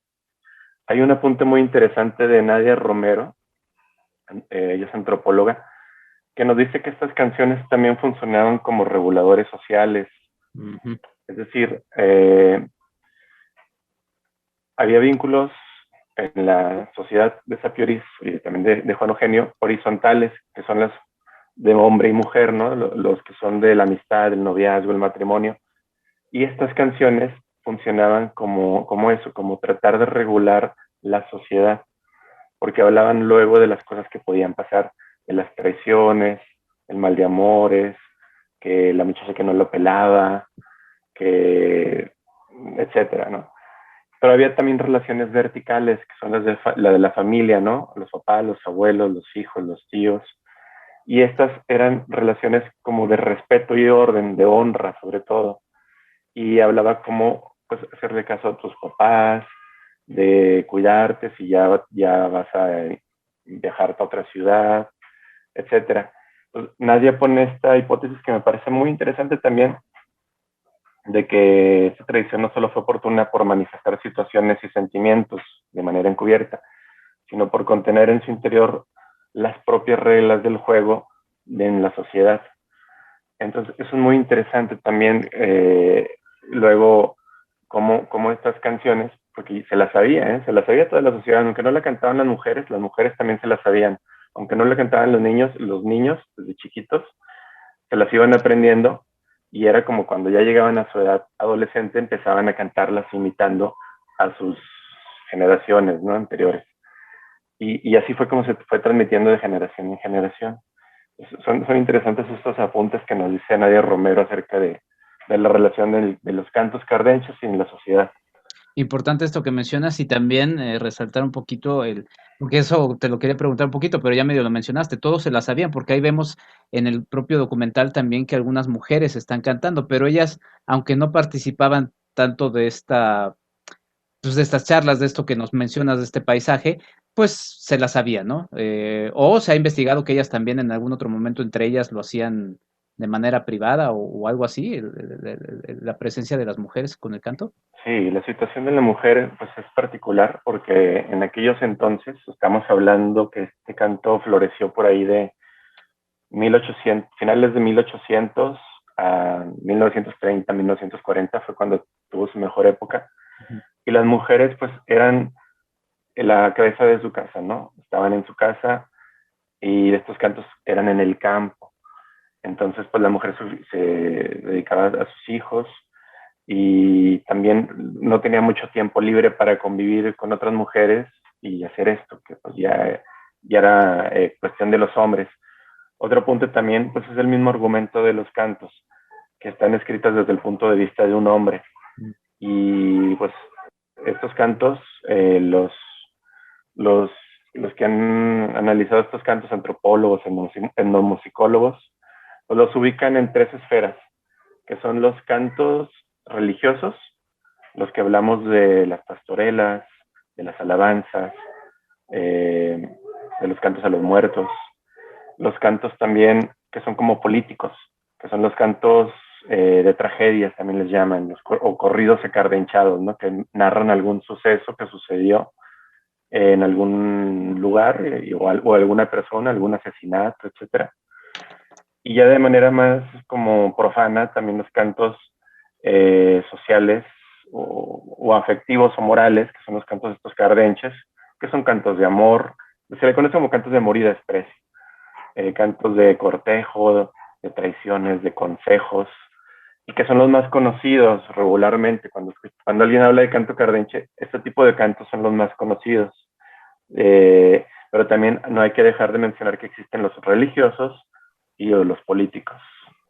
[SPEAKER 5] Hay un apunte muy interesante de Nadia Romero, ella es antropóloga, que nos dice que estas canciones también funcionaban como reguladores sociales. Uh-huh. Es decir, había vínculos en la sociedad de Sapioris y también de Juan Eugenio, horizontales, que son las de hombre y mujer, ¿no? Los que son de la amistad, el noviazgo, el matrimonio. Y estas canciones funcionaban como eso, como tratar de regular la sociedad, porque hablaban luego de las cosas que podían pasar, de las traiciones, el mal de amores, que la muchacha que no lo pelaba, que etcétera, ¿no? Pero había también relaciones verticales, que son la de la familia, ¿no? Los papás, los abuelos, los hijos, los tíos. Y estas eran relaciones como de respeto y orden, de honra sobre todo. Y hablaba como pues, hacerle caso a tus papás, de cuidarte si ya vas a viajar a otra ciudad, etcétera. Pues, Nadia pone esta hipótesis que me parece muy interesante también, de que esta tradición no solo fue oportuna por manifestar situaciones y sentimientos de manera encubierta, sino por contener en su interior las propias reglas del juego en la sociedad. Entonces, eso es muy interesante también, luego, cómo estas canciones, porque se las sabía toda la sociedad, aunque no la cantaban las mujeres también se las sabían, aunque no la cantaban los niños desde chiquitos, se las iban aprendiendo, y era como cuando ya llegaban a su edad adolescente, empezaban a cantarlas imitando a sus generaciones, ¿no? Anteriores. Y así fue como se fue transmitiendo de generación en generación. Son interesantes estos apuntes que nos dice Nadia Romero acerca de la relación de los cantos cardenchos y en la sociedad.
[SPEAKER 2] Importante esto que mencionas y también resaltar un poquito porque eso te lo quería preguntar un poquito, pero ya medio lo mencionaste, todos se la sabían, porque ahí vemos en el propio documental también que algunas mujeres están cantando, pero ellas, aunque no participaban tanto de pues de estas charlas, de esto que nos mencionas, de este paisaje, pues se la sabían, ¿no? O se ha investigado que ellas también en algún otro momento entre ellas lo hacían de manera privada o algo así, la presencia de las mujeres con el canto?
[SPEAKER 5] Sí, la situación de la mujer pues es particular porque en aquellos entonces, estamos hablando que este canto floreció por ahí de 1800, finales de 1800 a 1930, 1940 fue cuando tuvo su mejor época. Uh-huh. Y las mujeres pues eran la cabeza de su casa, ¿no? Estaban en su casa y estos cantos eran en el campo. Entonces pues la mujer se dedicaba a sus hijos y también no tenía mucho tiempo libre para convivir con otras mujeres y hacer esto, que pues ya era cuestión de los hombres. Otro punto también, pues es el mismo argumento de los cantos, que están escritos desde el punto de vista de un hombre. Y pues estos cantos, los que han analizado estos cantos, antropólogos, etnomusicólogos, pues los ubican en 3 esferas, que son los cantos religiosos, los que hablamos de las pastorelas, de las alabanzas, de los cantos a los muertos, los cantos también que son como políticos, que son los cantos de tragedias, también les llaman, o corridos acardenchados, ¿no? Que narran algún suceso que sucedió en algún lugar o alguna persona, algún asesinato, etcétera. Y ya de manera más como profana, también los cantos sociales o afectivos o morales, que son los cantos estos cardenches, que son cantos de amor, se le conoce como cantos de amor y desprecio. Cantos de cortejo, de traiciones, de consejos, y que son los más conocidos regularmente. Cuando alguien habla de canto cardenche, este tipo de cantos son los más conocidos. Pero también no hay que dejar de mencionar que existen los religiosos y los políticos.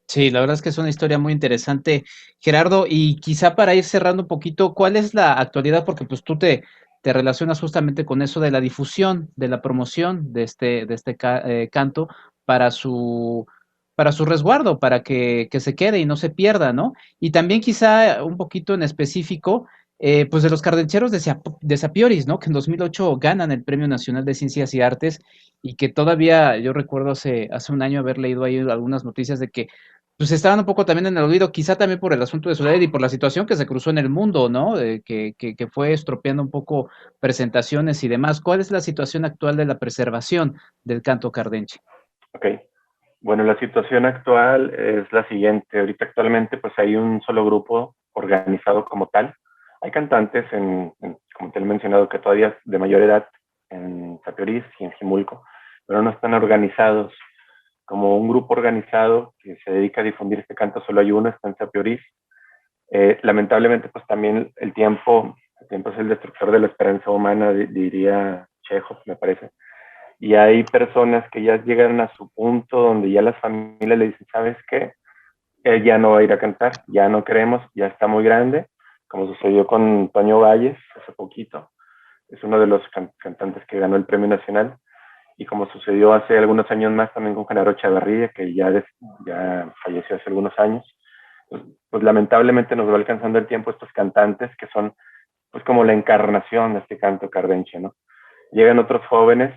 [SPEAKER 2] Sí, la verdad es que es una historia muy interesante, Gerardo, y quizá para ir cerrando un poquito, ¿cuál es la actualidad? Porque pues tú te relacionas justamente con eso de la difusión, de la promoción de este canto para su resguardo, para que se quede y no se pierda, ¿no? Y también quizá un poquito en específico, pues de los cardencheros de Sapioris, ¿no? Que en 2008 ganan el Premio Nacional de Ciencias y Artes y que todavía yo recuerdo hace un año haber leído ahí algunas noticias de que pues estaban un poco también en el olvido, quizá también por el asunto de Soledad y por la situación que se cruzó en el mundo, ¿no? Que fue estropeando un poco presentaciones y demás. ¿Cuál es la situación actual de la preservación del canto cardenche?
[SPEAKER 5] Ok. Bueno, la situación actual es la siguiente. Ahorita actualmente pues hay un solo grupo organizado como tal. Hay cantantes, como te he mencionado, que todavía de mayor edad en Sapioris y en Jimulco, pero no están organizados. Como un grupo organizado que se dedica a difundir este canto, solo hay uno, está en Sapioris. Lamentablemente, pues también el tiempo es el destructor de la esperanza humana, diría Chekhov, me parece. Y hay personas que ya llegan a su punto donde ya las familias le dicen, ¿sabes qué? Él ya no va a ir a cantar, ya no queremos, ya está muy grande, como sucedió con Toño Valles hace poquito. Es uno de los cantantes que ganó el Premio Nacional. Y como sucedió hace algunos años más también con Genaro Echavarría, que ya falleció hace algunos años. Pues lamentablemente nos va alcanzando el tiempo estos cantantes que son pues como la encarnación de este canto cardenche, ¿no? Llegan otros jóvenes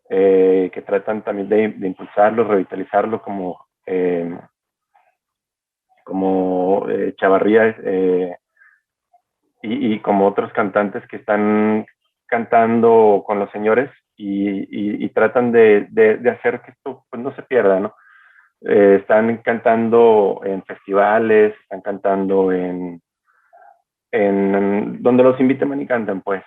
[SPEAKER 5] que tratan también de impulsarlo, revitalizarlo como Chavarría y como otros cantantes que están cantando con los señores y tratan de hacer que esto pues, no se pierda, ¿no? Están cantando en festivales, están cantando en donde los inviten y cantan, pues.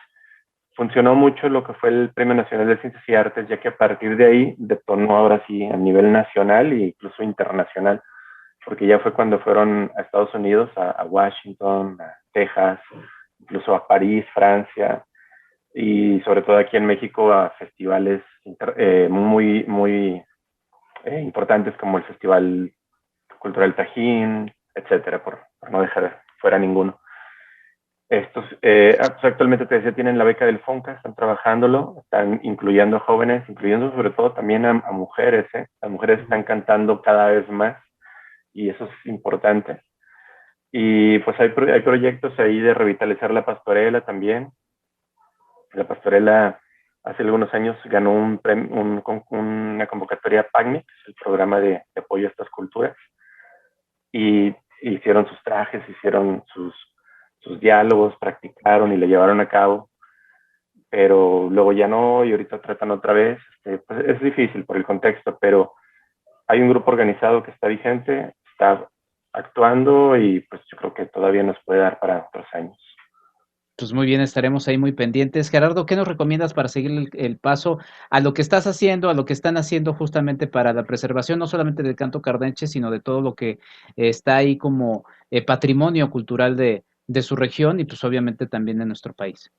[SPEAKER 5] Funcionó mucho lo que fue el Premio Nacional de Ciencias y Artes, ya que a partir de ahí detonó ahora sí a nivel nacional e incluso internacional, porque ya fue cuando fueron a Estados Unidos, a Washington, a Texas, incluso a París, Francia, y sobre todo aquí en México a festivales muy, muy importantes como el Festival Cultural Tajín, etcétera, por no dejar fuera ninguno. Estos actualmente te decía, tienen la beca del FONCA, están trabajándolo, están incluyendo a jóvenes, incluyendo sobre todo también a mujeres. Las mujeres están cantando cada vez más y eso es importante. Y pues hay proyectos ahí de revitalizar la pastorela también. La pastorela hace algunos años ganó una convocatoria PACMI, que es el programa de apoyo a estas culturas. y hicieron sus trajes, hicieron sus diálogos, practicaron y lo llevaron a cabo, pero luego ya no, y ahorita tratan otra vez. Pues es difícil por el contexto, pero hay un grupo organizado que está vigente, está actuando, y pues yo creo que todavía nos puede dar para otros años.
[SPEAKER 2] Pues muy bien, estaremos ahí muy pendientes. Gerardo, ¿qué nos recomiendas para seguir el paso a lo que estás haciendo, a lo que están haciendo justamente para la preservación, no solamente del canto cardenche, sino de todo lo que está ahí como patrimonio cultural de su región y pues obviamente también de nuestro país?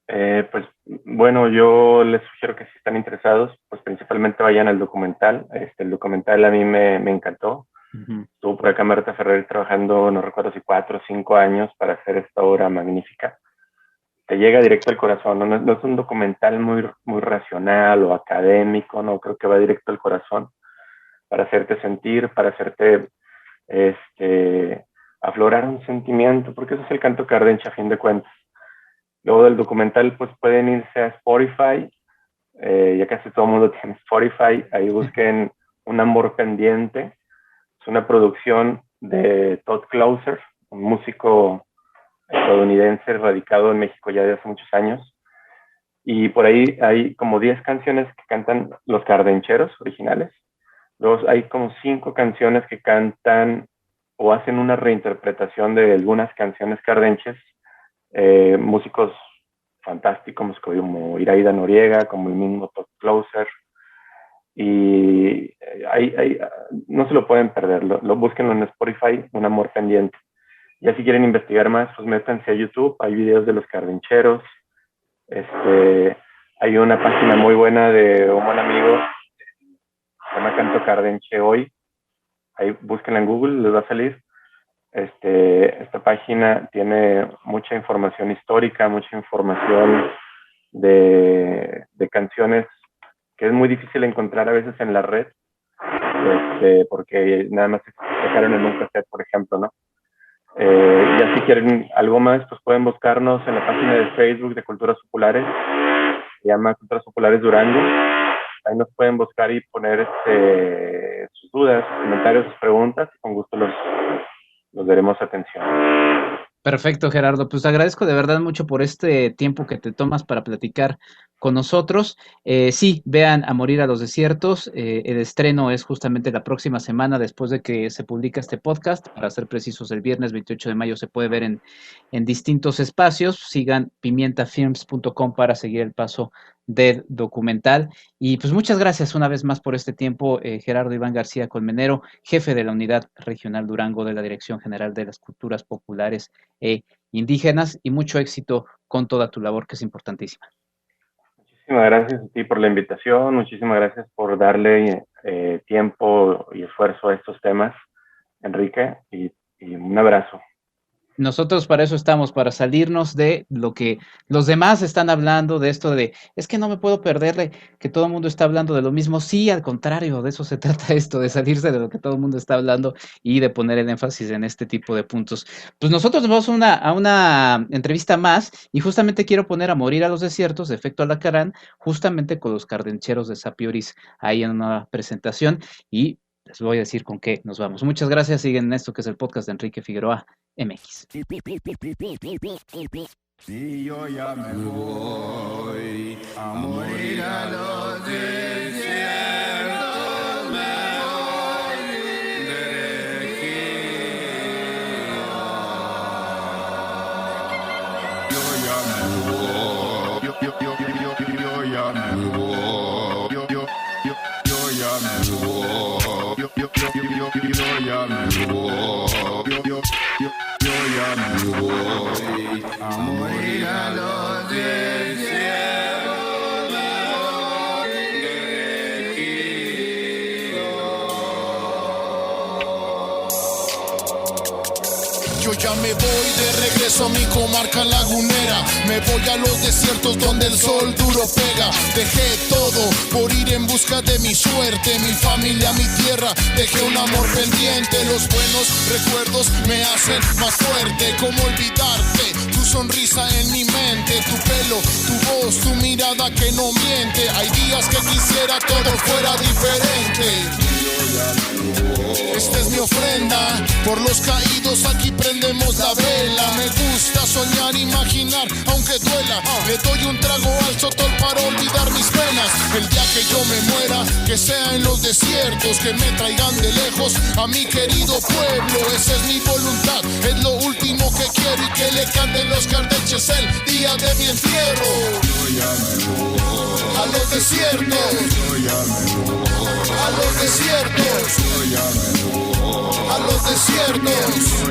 [SPEAKER 5] Pues bueno, yo les sugiero que si están interesados, pues principalmente vayan al documental. El documental a mí me encantó. Estuvo por acá Marta Ferrer trabajando, no recuerdo si 4 o 5 años para hacer esta obra magnífica. Te llega directo al corazón, no es un documental muy racional o académico, no, creo que va directo al corazón para hacerte sentir, para hacerte aflorar un sentimiento, porque eso es el canto cardenche a fin de cuentas. Luego del documental pues pueden irse a Spotify, ya casi todo el mundo tiene Spotify, ahí busquen Un amor pendiente, es una producción de Todd Closer, un músico estadounidense radicado en México ya desde hace muchos años, y por ahí hay como 10 canciones que cantan los cardencheros originales. Luego hay como 5 canciones que cantan o hacen una reinterpretación de algunas canciones cardenches, músicos fantásticos como Iraida Noriega, como el mismo Todd Closer, y no se lo pueden perder, lo búsquenlo en Spotify, Un amor pendiente. Ya si quieren investigar más, pues métanse a YouTube, hay videos de los cardencheros. Hay una página muy buena de un buen amigo, se llama Canto Cardenche Hoy. Ahí búsquenla en Google, les va a salir. Esta página tiene mucha información histórica, mucha información de canciones que es muy difícil encontrar a veces en la red, porque nada más se sacaron en un cassette, por ejemplo, ¿no? Ya si quieren algo más, pues pueden buscarnos en la página de Facebook de Culturas Populares, se llama Culturas Populares Durango. Ahí nos pueden buscar y poner sus dudas, sus comentarios, sus preguntas, y con gusto los daremos atención.
[SPEAKER 2] Perfecto, Gerardo. Pues agradezco de verdad mucho por este tiempo que te tomas para platicar con nosotros. Sí, vean A Morir a los Desiertos. El estreno es justamente la próxima semana después de que se publica este podcast. Para ser precisos, el viernes 28 de mayo se puede ver en distintos espacios. Sigan pimientafilms.com para seguir el paso del documental. Y pues muchas gracias una vez más por este tiempo, Gerardo Iván García Colmenero, jefe de la Unidad Regional Durango de la Dirección General de las Culturas Populares e Indígenas, y mucho éxito con toda tu labor, que es importantísima.
[SPEAKER 5] Muchísimas gracias a ti por la invitación, muchísimas gracias por darle tiempo y esfuerzo a estos temas, Enrique, y un abrazo.
[SPEAKER 2] Nosotros para eso estamos, para salirnos de lo que los demás están hablando, de esto de, es que no me puedo perderle, que todo el mundo está hablando de lo mismo. Sí, al contrario, de eso se trata esto, de salirse de lo que todo el mundo está hablando y de poner el énfasis en este tipo de puntos. Pues nosotros nos vamos a una entrevista más, y justamente quiero poner A Morir a los Desiertos, de Efecto Alacrán, justamente con los cardencheros de Sapioris, ahí en una presentación, y les voy a decir con qué nos vamos. Muchas gracias, siguen en esto que es el podcast de Enrique Figueroa MX.
[SPEAKER 6] Si yo ya me voy a morir a los desiertos, me voy de ejido. Yo ya me voy, yo ya me voy, yo ya me voy, yo ya me voy, yo ya me voy a morir a los desiertos, me voy de ejido. Yo ya me voy de regreso a mi comarca lagunera. Me voy a los desiertos donde el sol duro pega. Dejé todo por ir en busca de mi suerte, mi familia, mi tierra. Dejé un amor pendiente. Los buenos recuerdos me hacen más fuerte. ¿Cómo olvidarte? Tu sonrisa en mi mente, tu pelo, tu voz, tu mirada que no miente. Hay días que quisiera todo fuera diferente. Yo ya me voy. Esta es mi ofrenda, por los caídos aquí prendemos la vela. Me gusta soñar, imaginar, aunque duela. Le doy un trago al sotol para olvidar mis penas. El día que yo me muera, que sea en los desiertos, que me traigan de lejos a mi querido pueblo. Esa es mi voluntad, es lo último que quiero, y que le canten los cardenches el día de mi entierro. A los desiertos, a los desiertos, a los desiertos,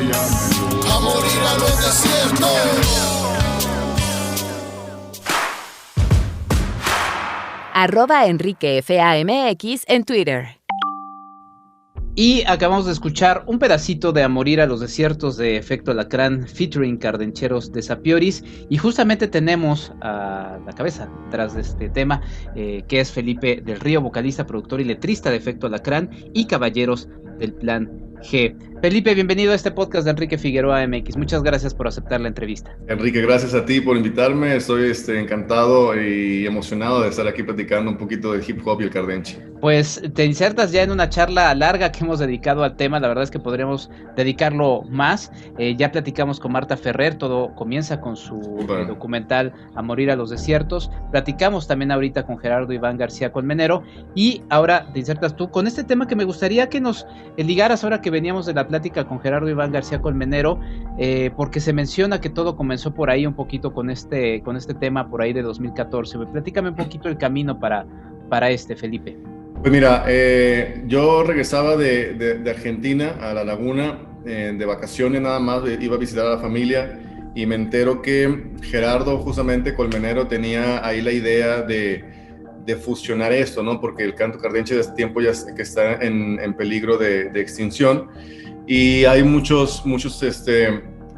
[SPEAKER 6] a morir a los desiertos.
[SPEAKER 1] @EnriqueFAMX en Twitter.
[SPEAKER 2] Y acabamos de escuchar un pedacito de A Morir a los Desiertos de Efecto Alacrán featuring Cardencheros de Sapioris, y justamente tenemos a la cabeza detrás de este tema, que es Felipe del Río, vocalista, productor y letrista de Efecto Alacrán y Caballeros del Plan G. Felipe, bienvenido a este podcast de Enrique Figueroa MX. Muchas gracias por aceptar la entrevista.
[SPEAKER 7] Enrique, gracias a ti por invitarme. Estoy encantado y emocionado de estar aquí platicando un poquito de hip hop y el cardenche.
[SPEAKER 2] Pues te insertas ya en una charla larga que hemos dedicado al tema. La verdad es que podríamos dedicarlo más. Ya platicamos con Marta Ferrer, todo comienza con su documental A Morir a los Desiertos. Platicamos también ahorita con Gerardo Iván García Colmenero, y ahora te insertas tú con este tema que me gustaría que nos ligaras ahora que veníamos de la plática con Gerardo Iván García Colmenero, porque se menciona que todo comenzó por ahí un poquito con este tema por ahí de 2014. Platícame un poquito el camino para Felipe.
[SPEAKER 7] Pues mira, yo regresaba de Argentina a La Laguna de vacaciones nada más, iba a visitar a la familia y me entero que Gerardo justamente Colmenero tenía ahí la idea de fusionar esto, ¿no? Porque el canto cardenche de este tiempo ya que está en peligro de extinción, y hay muchos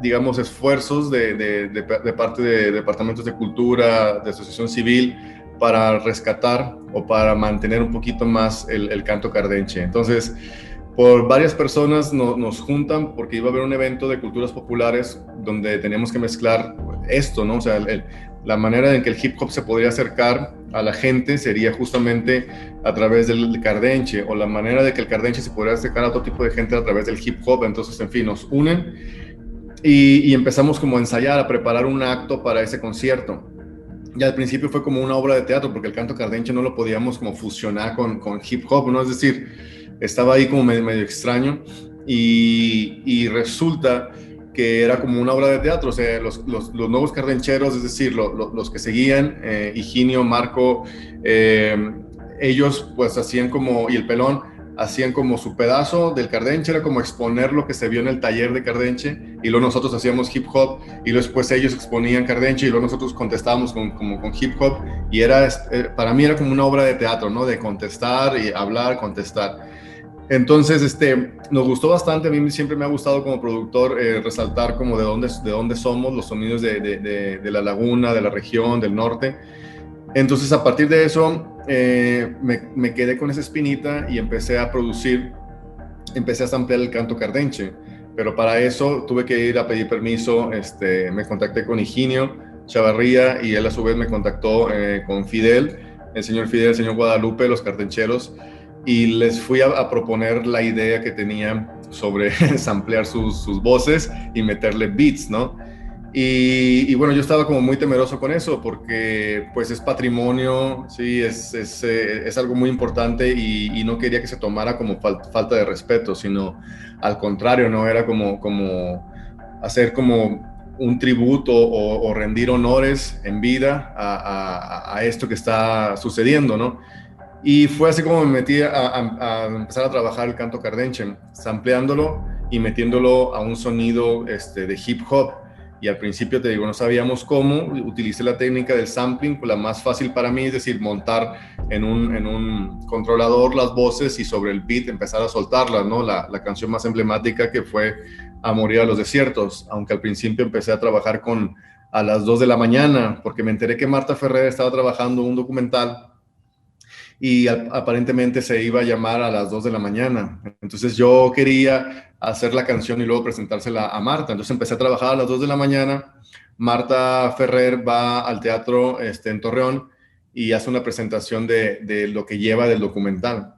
[SPEAKER 7] digamos, esfuerzos de parte de departamentos de cultura, de asociación civil, para rescatar o para mantener un poquito más el canto cardenche. Entonces, por varias personas nos juntan porque iba a haber un evento de culturas populares donde teníamos que mezclar esto, ¿no? O sea, la manera en que el hip hop se podría acercar a la gente sería justamente a través del cardenche, o la manera de que el cardenche se podría acercar a otro tipo de gente a través del hip hop. Entonces, en fin, nos unen y empezamos como a ensayar, a preparar un acto para ese concierto. Y al principio fue como una obra de teatro, porque el canto cardenche no lo podíamos como fusionar con hip hop, ¿no? Es decir, estaba ahí como medio extraño, y resulta que era como una obra de teatro. O sea, los nuevos cardencheros, es decir, los que seguían, Higinio, Marco, ellos pues hacían como, y el Pelón, hacían como su pedazo del cardenche, era como exponer lo que se vio en el taller de cardenche, y luego nosotros hacíamos hip hop, y luego después ellos exponían cardenche, y luego nosotros contestábamos con hip hop, y para mí era como una obra de teatro, ¿no? De contestar y hablar, contestar. Entonces, nos gustó bastante. A mí siempre me ha gustado como productor resaltar como de dónde somos, los sonidos de la laguna, de la región, del norte. Entonces, a partir de eso, me quedé con esa espinita y empecé a producir, empecé a samplear el canto cardenche. Pero para eso tuve que ir a pedir permiso. Me contacté con Higinio Chavarría, y él a su vez me contactó con Fidel, el señor Guadalupe, los cardencheros, y les fui a proponer la idea que tenía sobre samplear sus voces y meterle beats, ¿no? Y bueno, yo estaba como muy temeroso con eso, porque pues es patrimonio, sí, es algo muy importante, y no quería que se tomara como falta de respeto, sino al contrario, ¿no? Era como hacer como un tributo o rendir honores en vida a esto que está sucediendo, ¿no? Y fue así como me metí a empezar a trabajar el canto cardenche, sampleándolo y metiéndolo a un sonido de hip hop. Y al principio, te digo, no sabíamos cómo. Utilicé la técnica del sampling, la más fácil para mí, es decir, montar en un controlador las voces y sobre el beat empezar a soltarlas, ¿no? La canción más emblemática, que fue A Morir a los Desiertos, aunque al principio empecé a trabajar a las 2 de la mañana, porque me enteré que Marta Ferrer estaba trabajando un documental y aparentemente se iba a llamar a las 2 de la mañana. Entonces yo quería hacer la canción y luego presentársela a Marta. Entonces empecé a trabajar a las 2 de la mañana. Marta Ferrer va al teatro en Torreón y hace una presentación de lo que lleva del documental.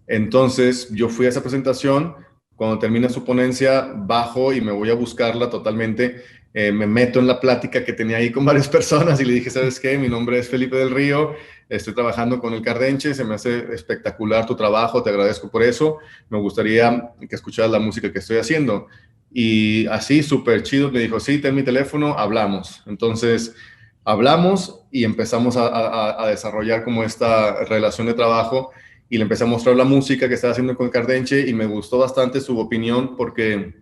[SPEAKER 7] Entonces yo fui a esa presentación, cuando termina su ponencia bajo y me voy a buscarla totalmente, me meto en la plática que tenía ahí con varias personas y le dije, ¿sabes qué? Mi nombre es Felipe del Río, estoy trabajando con el Cardenche, se me hace espectacular tu trabajo, te agradezco por eso, me gustaría que escucharas la música que estoy haciendo. Y así, súper chido, me dijo, sí, ten mi teléfono, hablamos. Entonces, hablamos y empezamos a desarrollar como esta relación de trabajo y le empecé a mostrar la música que estaba haciendo con Cardenche y me gustó bastante su opinión porque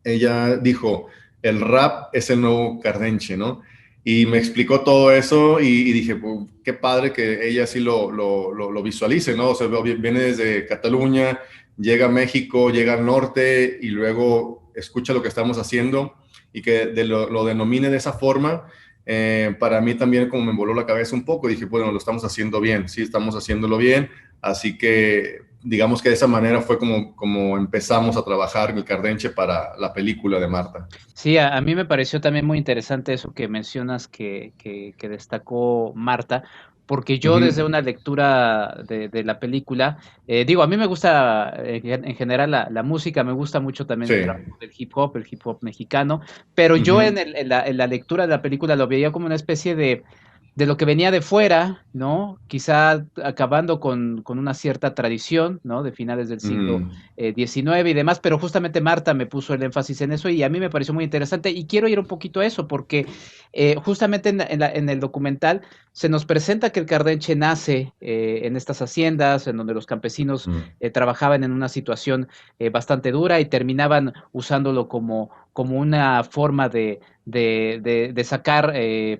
[SPEAKER 7] ella dijo, el rap es el nuevo Cardenche, ¿no? Y me explicó todo eso y dije, pues, qué padre que ella sí lo visualice, ¿no? O sea, viene desde Cataluña, llega a México, llega al norte y luego escucha lo que estamos haciendo y que lo denomine de esa forma. Para mí también como me voló la cabeza un poco, dije, bueno, lo estamos haciendo bien, sí, estamos haciéndolo bien, así que digamos que de esa manera fue como empezamos a trabajar en el Cardenche para la película de Marta.
[SPEAKER 2] Sí, a mí me pareció también muy interesante eso que mencionas que destacó Marta, porque yo desde una lectura de la película, digo, a mí me gusta en general la música, me gusta mucho también el trabajo del el hip hop mexicano, pero yo en la lectura de la película lo veía como una especie de lo que venía de fuera, ¿no? Quizá acabando con una cierta tradición, ¿no? De finales del siglo XIX y demás, pero justamente Marta me puso el énfasis en eso y a mí me pareció muy interesante y quiero ir un poquito a eso porque justamente en el documental se nos presenta que el Cardenche nace en estas haciendas en donde los campesinos trabajaban en una situación bastante dura y terminaban usándolo como una forma de sacar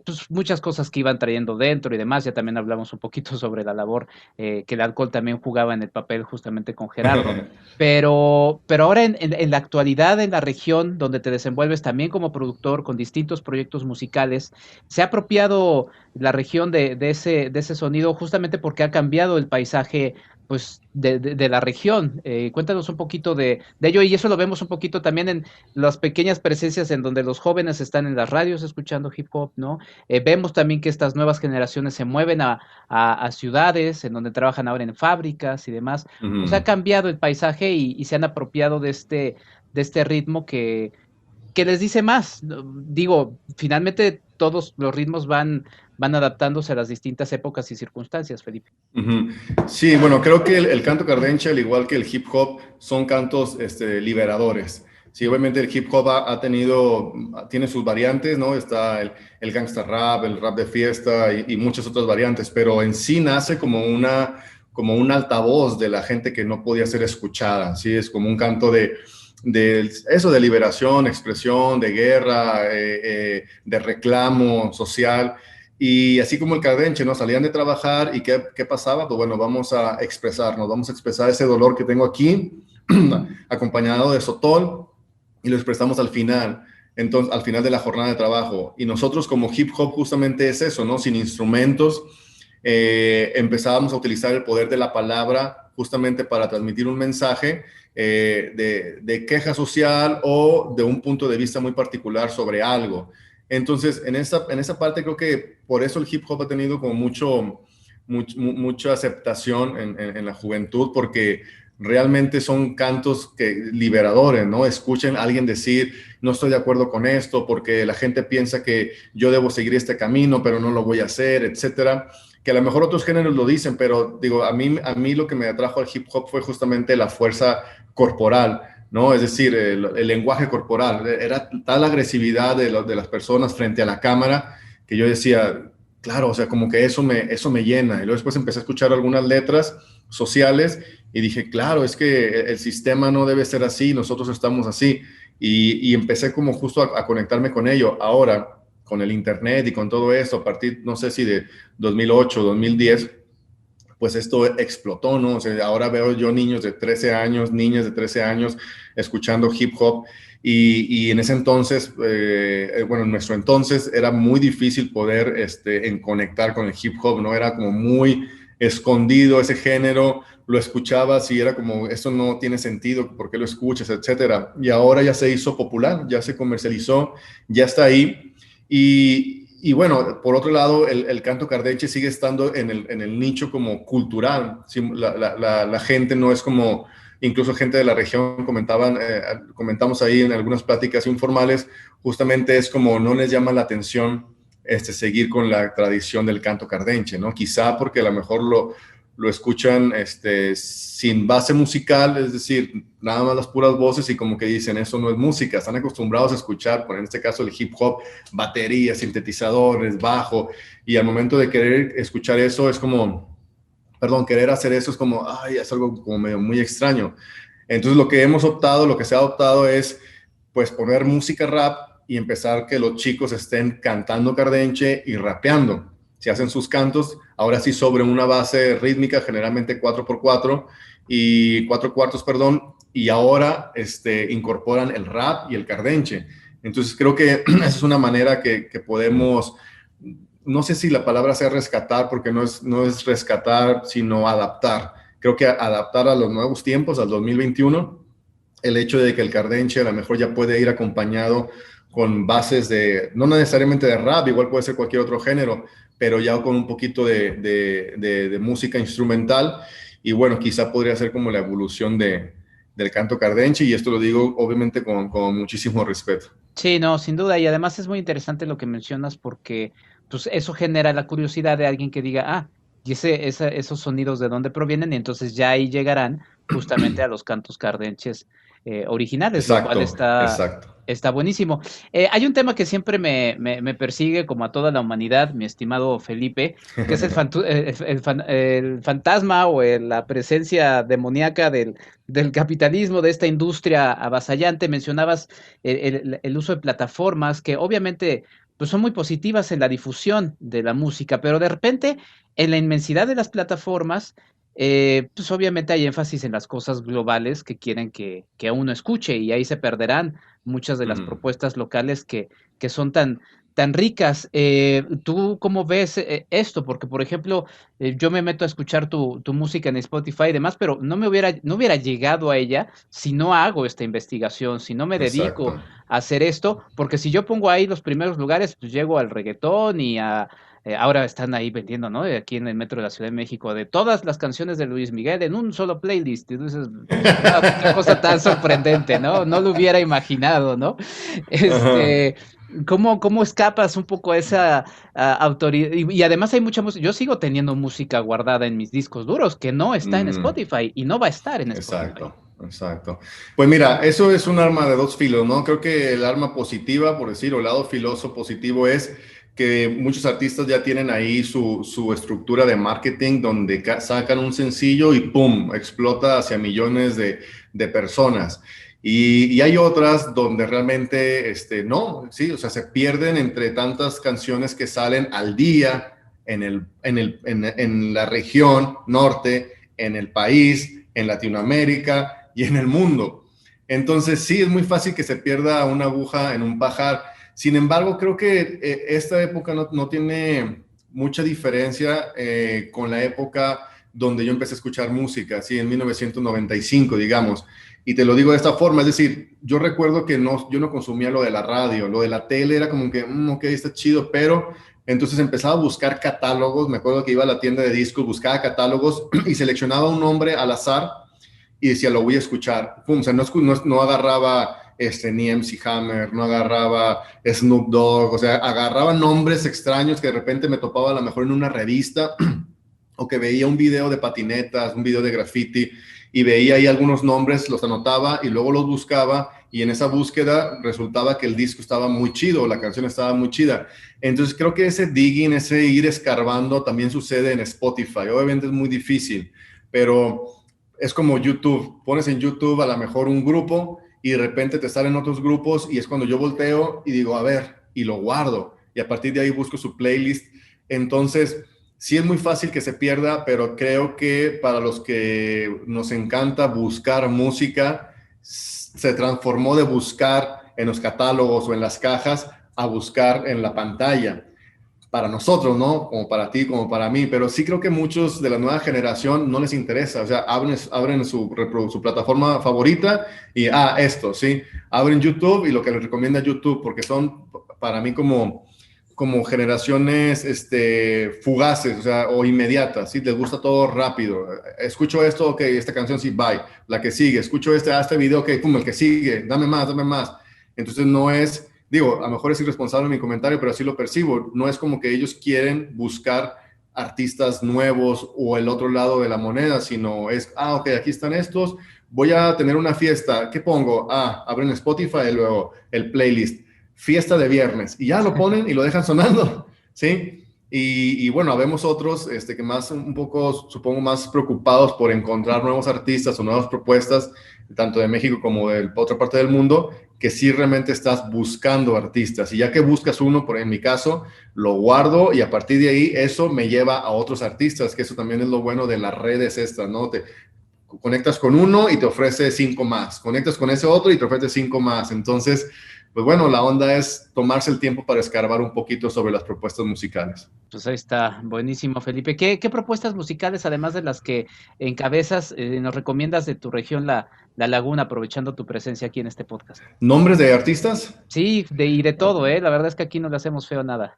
[SPEAKER 2] pues muchas cosas que iban trayendo dentro y demás. Ya también hablamos un poquito sobre la labor que el alcohol también jugaba en el papel justamente con Gerardo. Pero ahora en la actualidad, en la región donde te desenvuelves también como productor con distintos proyectos musicales, se ha apropiado la región de ese sonido justamente porque ha cambiado el paisaje pues de la región. Cuéntanos un poquito de ello y eso lo vemos un poquito también en las pequeñas presencias en donde los jóvenes están en las radios escuchando hip hop, ¿no? Vemos también que estas nuevas generaciones se mueven a ciudades en donde trabajan ahora en fábricas y demás. O sea, ha cambiado el paisaje y se han apropiado de este ritmo que les dice más. Digo, finalmente todos los ritmos van adaptándose a las distintas épocas y circunstancias, Felipe.
[SPEAKER 7] Sí, bueno, creo que el canto Cardenche, al igual que el hip hop, son cantos liberadores. Sí, obviamente el hip hop tiene sus variantes, ¿no? Está el gangsta rap, el rap de fiesta y muchas otras variantes, pero en sí nace como un altavoz de la gente que no podía ser escuchada, ¿sí? Es como un canto de eso, de liberación, expresión, de guerra, de reclamo social. Y así como el Cardenche, ¿no? Salían de trabajar y ¿qué pasaba? Pues bueno, vamos a expresarnos, vamos a expresar ese dolor que tengo aquí, acompañado de sotol, y lo expresamos al final. Entonces, al final de la jornada de trabajo. Y nosotros como hip hop justamente es eso, ¿no? Sin instrumentos, empezábamos a utilizar el poder de la palabra justamente para transmitir un mensaje de queja social o de un punto de vista muy particular sobre algo. Entonces, en esa parte creo que por eso el hip hop ha tenido como mucha aceptación en la juventud, porque realmente son cantos liberadores, ¿no? Escuchen a alguien decir, no estoy de acuerdo con esto, porque la gente piensa que yo debo seguir este camino, pero no lo voy a hacer, etcétera. Que a lo mejor otros géneros lo dicen, pero digo, a mí lo que me atrajo al hip hop fue justamente la fuerza corporal, ¿no? Es decir, el lenguaje corporal. Era tal agresividad de las personas frente a la cámara que yo decía, claro, o sea, como que eso me llena. Y luego después empecé a escuchar algunas letras sociales y dije, claro, es que el sistema no debe ser así, nosotros estamos así. Y empecé como justo a conectarme con ello. Ahora, con el internet y con todo esto, a partir, no sé si de 2008, 2010, pues esto explotó, ¿no? O sea, ahora veo yo niños de 13 años, niñas de 13 años escuchando hip hop y en ese entonces, bueno, en nuestro entonces era muy difícil poder conectar con el hip hop, ¿no? Era como muy escondido ese género, lo escuchabas y era como, esto no tiene sentido, ¿por qué lo escuchas?, etcétera. Y ahora ya se hizo popular, ya se comercializó, ya está ahí. Y Y bueno, por otro lado, el canto cardenche sigue estando en el nicho como cultural. Sí, la gente no es como, incluso gente de la región comentamos ahí en algunas pláticas informales, justamente es como no les llama la atención seguir con la tradición del canto cardenche, ¿no? Quizá porque a lo mejor lo escuchan sin base musical, es decir, nada más las puras voces y como que dicen, eso no es música, están acostumbrados a escuchar, en este caso el hip hop, baterías, sintetizadores, bajo, y al momento de querer escuchar eso es como, querer hacer eso es como, ay, es algo como medio muy extraño. Entonces lo que se ha optado es pues poner música rap y empezar que los chicos estén cantando cardenche y rapeando. Si hacen sus cantos, ahora sí sobre una base rítmica, generalmente 4x4 y 4/4, perdón, y ahora incorporan el rap y el cardenche. Entonces creo que esa es una manera que podemos, no sé si la palabra sea rescatar, porque no es rescatar, sino adaptar. Creo que adaptar a los nuevos tiempos, al 2021, el hecho de que el cardenche a lo mejor ya puede ir acompañado con bases no necesariamente de rap, igual puede ser cualquier otro género, pero ya con un poquito de música instrumental, y bueno, quizá podría ser como la evolución del canto cardenche, y esto lo digo obviamente con muchísimo respeto.
[SPEAKER 2] Sí, no, sin duda, y además es muy interesante lo que mencionas porque pues eso genera la curiosidad de alguien que diga, y esos sonidos de dónde provienen, y entonces ya ahí llegarán justamente a los cantos cardenches originales, lo cual
[SPEAKER 7] Exacto.
[SPEAKER 2] está buenísimo. Hay un tema que siempre me persigue, como a toda la humanidad, mi estimado Felipe, que es el fantasma o la presencia demoníaca del capitalismo, de esta industria avasallante. Mencionabas el uso de plataformas que obviamente pues son muy positivas en la difusión de la música, pero de repente en la inmensidad de las plataformas, pues obviamente hay énfasis en las cosas globales que quieren que uno escuche, y ahí se perderán muchas de las propuestas locales que son tan ricas. ¿Tú cómo ves esto? Porque, por ejemplo, yo me meto a escuchar tu música en Spotify y demás, pero no hubiera llegado a ella si no hago esta investigación, si no me dedico a hacer esto, porque si yo pongo ahí los primeros lugares, pues llego al reggaetón y ahora están ahí vendiendo, ¿no? Aquí en el metro de la Ciudad de México, de todas las canciones de Luis Miguel en un solo playlist. Y tú dices, qué cosa tan sorprendente, ¿no? No lo hubiera imaginado, ¿no? ¿Cómo escapas un poco a esa autoridad? Y además hay mucha música. Yo sigo teniendo música guardada en mis discos duros que no está en Spotify y no va a estar en Spotify.
[SPEAKER 7] Exacto. Pues mira, eso es un arma de dos filos, ¿no? Creo que el arma positiva, por decir, o el lado filoso positivo es que muchos artistas ya tienen ahí su estructura de marketing donde sacan un sencillo y ¡pum!, explota hacia millones de personas. Y hay otras donde realmente no, sí, o sea, se pierden entre tantas canciones que salen al día en la región norte, en el país, en Latinoamérica y en el mundo. Entonces sí, es muy fácil que se pierda una aguja en un pajar. Sin embargo, creo que esta época no tiene mucha diferencia con la época donde yo empecé a escuchar música, ¿sí? En 1995, digamos. Y te lo digo de esta forma, es decir, yo recuerdo que yo no consumía lo de la radio, lo de la tele era como que, ok, está chido, pero entonces empezaba a buscar catálogos. Me acuerdo que iba a la tienda de discos, buscaba catálogos y seleccionaba un nombre al azar y decía, lo voy a escuchar. Pum, o sea, no agarraba ni MC Hammer, no agarraba Snoop Dogg, o sea, agarraba nombres extraños que de repente me topaba a lo mejor en una revista o que veía un video de patinetas, un video de graffiti y veía ahí algunos nombres, los anotaba y luego los buscaba, y en esa búsqueda resultaba que el disco estaba muy chido, la canción estaba muy chida. Entonces creo que ese digging, ese ir escarbando también sucede en Spotify. Obviamente es muy difícil, pero es como YouTube. Pones en YouTube a lo mejor un grupo y de repente te salen otros grupos, y es cuando yo volteo y digo, a ver, y lo guardo, y a partir de ahí busco su playlist. Entonces sí es muy fácil que se pierda, pero creo que para los que nos encanta buscar música, se transformó de buscar en los catálogos o en las cajas a buscar en la pantalla. Para nosotros, ¿no? Como para ti, como para mí, pero sí creo que muchos de la nueva generación no les interesa, o sea, abren su plataforma favorita y, esto, ¿sí? Abren YouTube y lo que les recomienda YouTube, porque son para mí como como generaciones fugaces, o sea, o inmediatas, ¿sí? Les gusta todo rápido. Escucho esto, ok, esta canción sí, bye. La que sigue, escucho este video, ok, pum, el que sigue, dame más. Entonces no es, digo, a lo mejor es irresponsable mi comentario, pero así lo percibo. No es como que ellos quieren buscar artistas nuevos o el otro lado de la moneda, sino es, ok, aquí están estos, voy a tener una fiesta, ¿qué pongo? Abren Spotify y luego el playlist, fiesta de viernes, y ya lo ponen y lo dejan sonando, ¿sí? Y bueno, habemos otros que más un poco, supongo, más preocupados por encontrar nuevos artistas o nuevas propuestas, tanto de México como de otra parte del mundo, que sí realmente estás buscando artistas. Y ya que buscas uno, por en mi caso, lo guardo y a partir de ahí eso me lleva a otros artistas, que eso también es lo bueno de las redes estas, ¿no? Te conectas con uno y te ofrece 5 más. Conectas con ese otro y te ofrece 5 más. Entonces, pues bueno, la onda es tomarse el tiempo para escarbar un poquito sobre las propuestas musicales.
[SPEAKER 2] Pues ahí está, buenísimo, Felipe. ¿Qué propuestas musicales, además de las que encabezas, nos recomiendas de tu región, la Laguna, aprovechando tu presencia aquí en este podcast?
[SPEAKER 7] ¿Nombres de artistas?
[SPEAKER 2] Sí, de todo, La verdad es que aquí no le hacemos feo nada.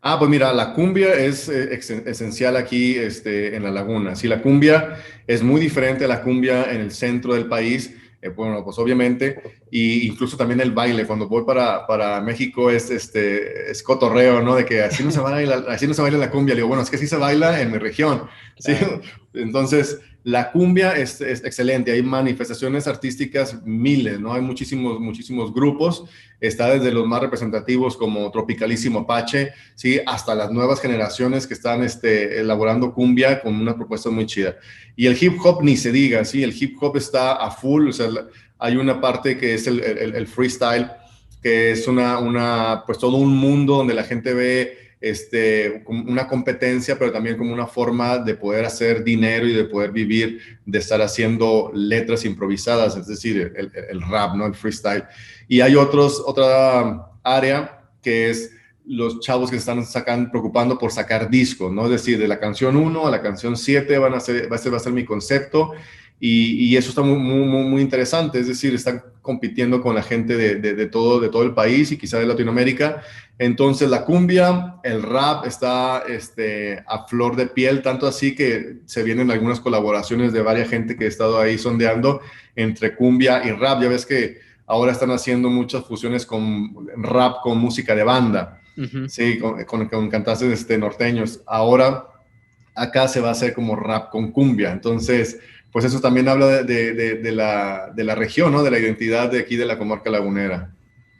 [SPEAKER 7] Pues mira, la cumbia es esencial aquí en la Laguna. Sí, la cumbia es muy diferente a la cumbia en el centro del país. Bueno, pues obviamente, y incluso también el baile, cuando voy para México es cotorreo, ¿no? De que así no se baila la cumbia. Le digo, bueno, es que sí se baila en mi región, ¿sí? Claro. Entonces, la cumbia es excelente, hay manifestaciones artísticas miles, ¿no? Hay muchísimos grupos, está desde los más representativos como Tropicalísimo Apache, ¿sí? Hasta las nuevas generaciones que están elaborando cumbia con una propuesta muy chida. Y el hip hop ni se diga, ¿sí? El hip hop está a full, o sea, hay una parte que es el freestyle, que es pues todo un mundo donde la gente ve como una competencia, pero también como una forma de poder hacer dinero y de poder vivir, de estar haciendo letras improvisadas, es decir, el rap, ¿no? El freestyle. Y hay otra área que es los chavos que se están preocupando por sacar discos, ¿no? Es decir, de la canción 1 a la canción 7 va a ser mi concepto. Y eso está muy interesante, es decir, están compitiendo con la gente de todo el país y quizá de Latinoamérica. Entonces la cumbia, el rap está a flor de piel, tanto así que se vienen algunas colaboraciones de varias gente que he estado ahí sondeando entre cumbia y rap. Ya ves que ahora están haciendo muchas fusiones con rap con música de banda, uh-huh. Sí, con cantantes norteños. Ahora acá se va a hacer como rap con cumbia, entonces pues eso también habla de la región, ¿no? De la identidad de aquí de la comarca lagunera.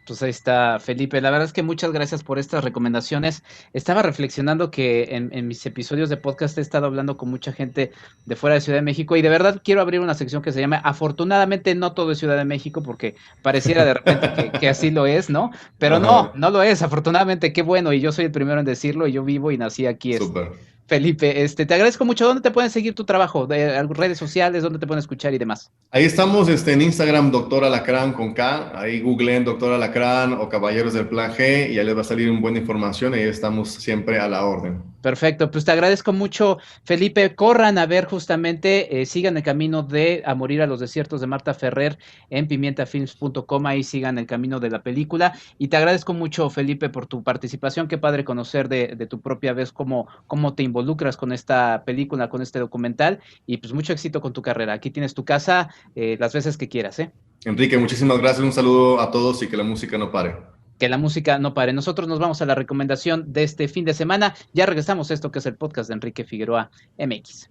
[SPEAKER 2] Pues ahí está, Felipe. La verdad es que muchas gracias por estas recomendaciones. Estaba reflexionando que en mis episodios de podcast he estado hablando con mucha gente de fuera de Ciudad de México y de verdad quiero abrir una sección que se llama Afortunadamente no todo es Ciudad de México, porque pareciera de repente que así lo es, ¿no? Pero no lo es. Afortunadamente, qué bueno, y yo soy el primero en decirlo, y yo vivo y nací aquí.
[SPEAKER 7] Súper.
[SPEAKER 2] Felipe, te agradezco mucho. ¿Dónde te pueden seguir tu trabajo? ¿De redes sociales? ¿Dónde te pueden escuchar y demás?
[SPEAKER 7] Ahí estamos en Instagram, Dr. Alacrán con K. Ahí googleen Dr. Alacrán o Caballeros del Plan G y ahí les va a salir una buena información. Ahí estamos siempre a la orden.
[SPEAKER 2] Perfecto, pues te agradezco mucho, Felipe. Corran a ver justamente, sigan el camino de A Morir a los Desiertos de Marta Ferrer en pimientafilms.com, ahí sigan el camino de la película. Y te agradezco mucho, Felipe, por tu participación. Qué padre conocer de tu propia vez cómo te involucras con esta película, con este documental, y pues mucho éxito con tu carrera. Aquí tienes tu casa las veces que quieras,
[SPEAKER 7] Enrique, muchísimas gracias, un saludo a todos y que la música no pare.
[SPEAKER 2] Que la música no pare. Nosotros nos vamos a la recomendación de este fin de semana. Ya regresamos a esto que es el podcast de Enrique Figueroa MX.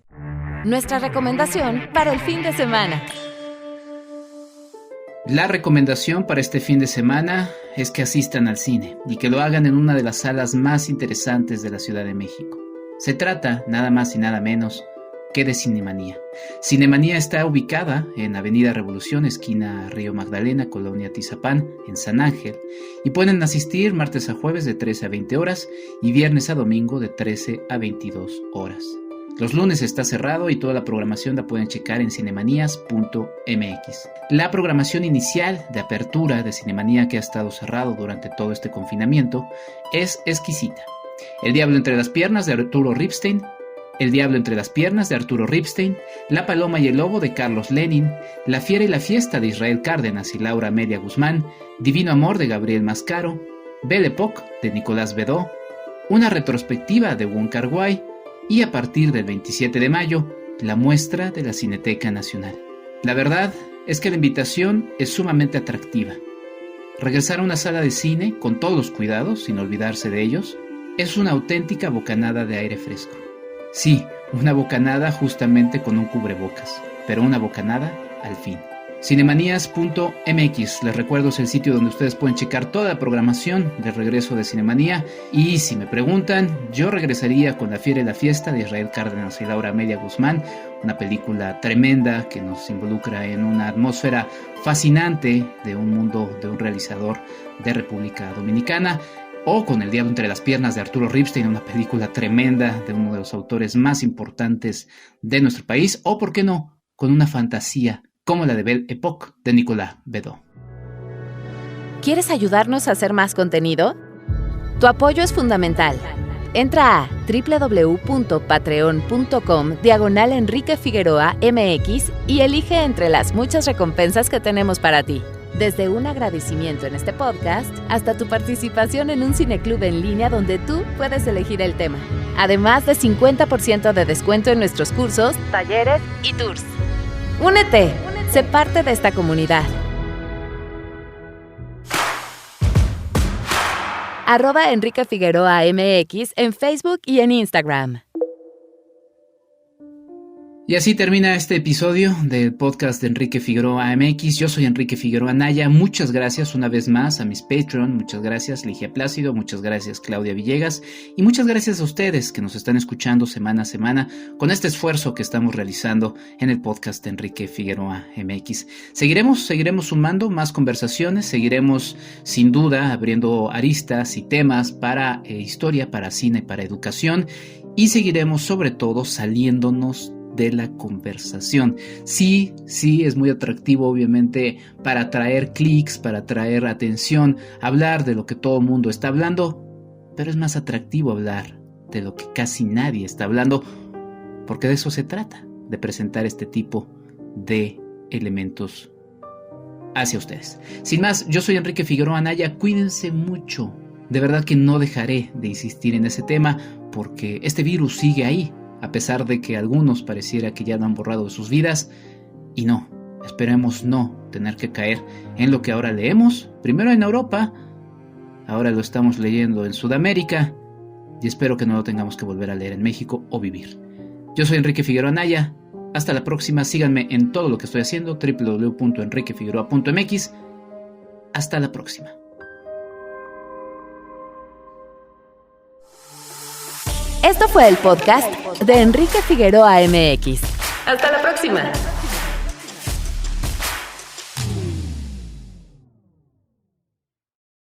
[SPEAKER 1] Nuestra recomendación para el fin de semana.
[SPEAKER 2] La recomendación para este fin de semana es que asistan al cine y que lo hagan en una de las salas más interesantes de la Ciudad de México. Se trata, nada más y nada menos, que de Cinemanía. Cinemanía está ubicada en Avenida Revolución, esquina Río Magdalena, Colonia Tizapán, en San Ángel, y pueden asistir martes a jueves de 13 a 20 horas y viernes a domingo de 13 a 22 horas. Los lunes está cerrado y toda la programación la pueden checar en cinemanías.mx. La programación inicial de apertura de Cinemanía, que ha estado cerrado durante todo este confinamiento, es exquisita. El Diablo entre las piernas de Arturo Ripstein, El Diablo entre las piernas de Arturo Ripstein, La Paloma y el Lobo de Carlos Lenin, La Fiera y la Fiesta de Israel Cárdenas y Laura Amelia Guzmán, Divino Amor de Gabriel Mascaro, Belle Époque de Nicolás Bedeau, una retrospectiva de Wong Kar-wai y a partir del 27 de mayo, la muestra de la Cineteca Nacional. La verdad es que la invitación es sumamente atractiva. Regresar a una sala de cine con todos los cuidados, sin olvidarse de ellos, es una auténtica bocanada de aire fresco. Sí, una bocanada justamente con un cubrebocas, pero una bocanada al fin. Cinemanías.mx, les recuerdo, es el sitio donde ustedes pueden checar toda la programación del regreso de Cinemanía. Y si me preguntan, yo regresaría con La Fiera y la Fiesta de Israel Cárdenas y Laura Media Guzmán, una película tremenda que nos involucra en una atmósfera fascinante de un mundo de un realizador de República Dominicana, o con El Diablo entre las piernas de Arturo Ripstein, una película tremenda de uno de los autores más importantes de nuestro país, o por qué no, con una fantasía como la de Belle Époque de Nicolas Bedos.
[SPEAKER 1] ¿Quieres ayudarnos a hacer más contenido? Tu apoyo es fundamental. Entra a www.patreon.com/Enrique Figueroa MX y elige entre las muchas recompensas que tenemos para ti. Desde un agradecimiento en este podcast hasta tu participación en un cineclub en línea donde tú puedes elegir el tema. Además de 50% de descuento en nuestros cursos, talleres y tours. ¡Únete! Sé parte de esta comunidad. @Enrique Figueroa MX en Facebook y en Instagram.
[SPEAKER 2] Y así termina este episodio del podcast de Enrique Figueroa MX. Yo soy Enrique Figueroa Anaya. Muchas gracias una vez más a mis Patreon. Muchas gracias Ligia Plácido. Muchas gracias Claudia Villegas. Y muchas gracias a ustedes que nos están escuchando semana a semana con este esfuerzo que estamos realizando en el podcast de Enrique Figueroa MX. Seguiremos sumando más conversaciones. Seguiremos sin duda abriendo aristas y temas para historia, para cine, para educación. Y seguiremos sobre todo saliéndonos de la conversación. Sí, es muy atractivo obviamente para atraer clics, para atraer atención, hablar de lo que todo el mundo está hablando, pero es más atractivo hablar de lo que casi nadie está hablando, porque de eso se trata, de presentar este tipo de elementos hacia ustedes. Sin más, yo soy Enrique Figueroa Anaya, cuídense mucho, de verdad que no dejaré de insistir en ese tema, porque este virus sigue ahí, a pesar de que algunos pareciera que ya lo han borrado de sus vidas, y no, esperemos no tener que caer en lo que ahora leemos, primero en Europa, ahora lo estamos leyendo en Sudamérica, y espero que no lo tengamos que volver a leer en México o vivir. Yo soy Enrique Figueroa Anaya, hasta la próxima, síganme en todo lo que estoy haciendo, www.enriquefigueroa.mx, hasta la próxima.
[SPEAKER 1] Esto fue el podcast de Enrique Figueroa MX. Hasta la próxima.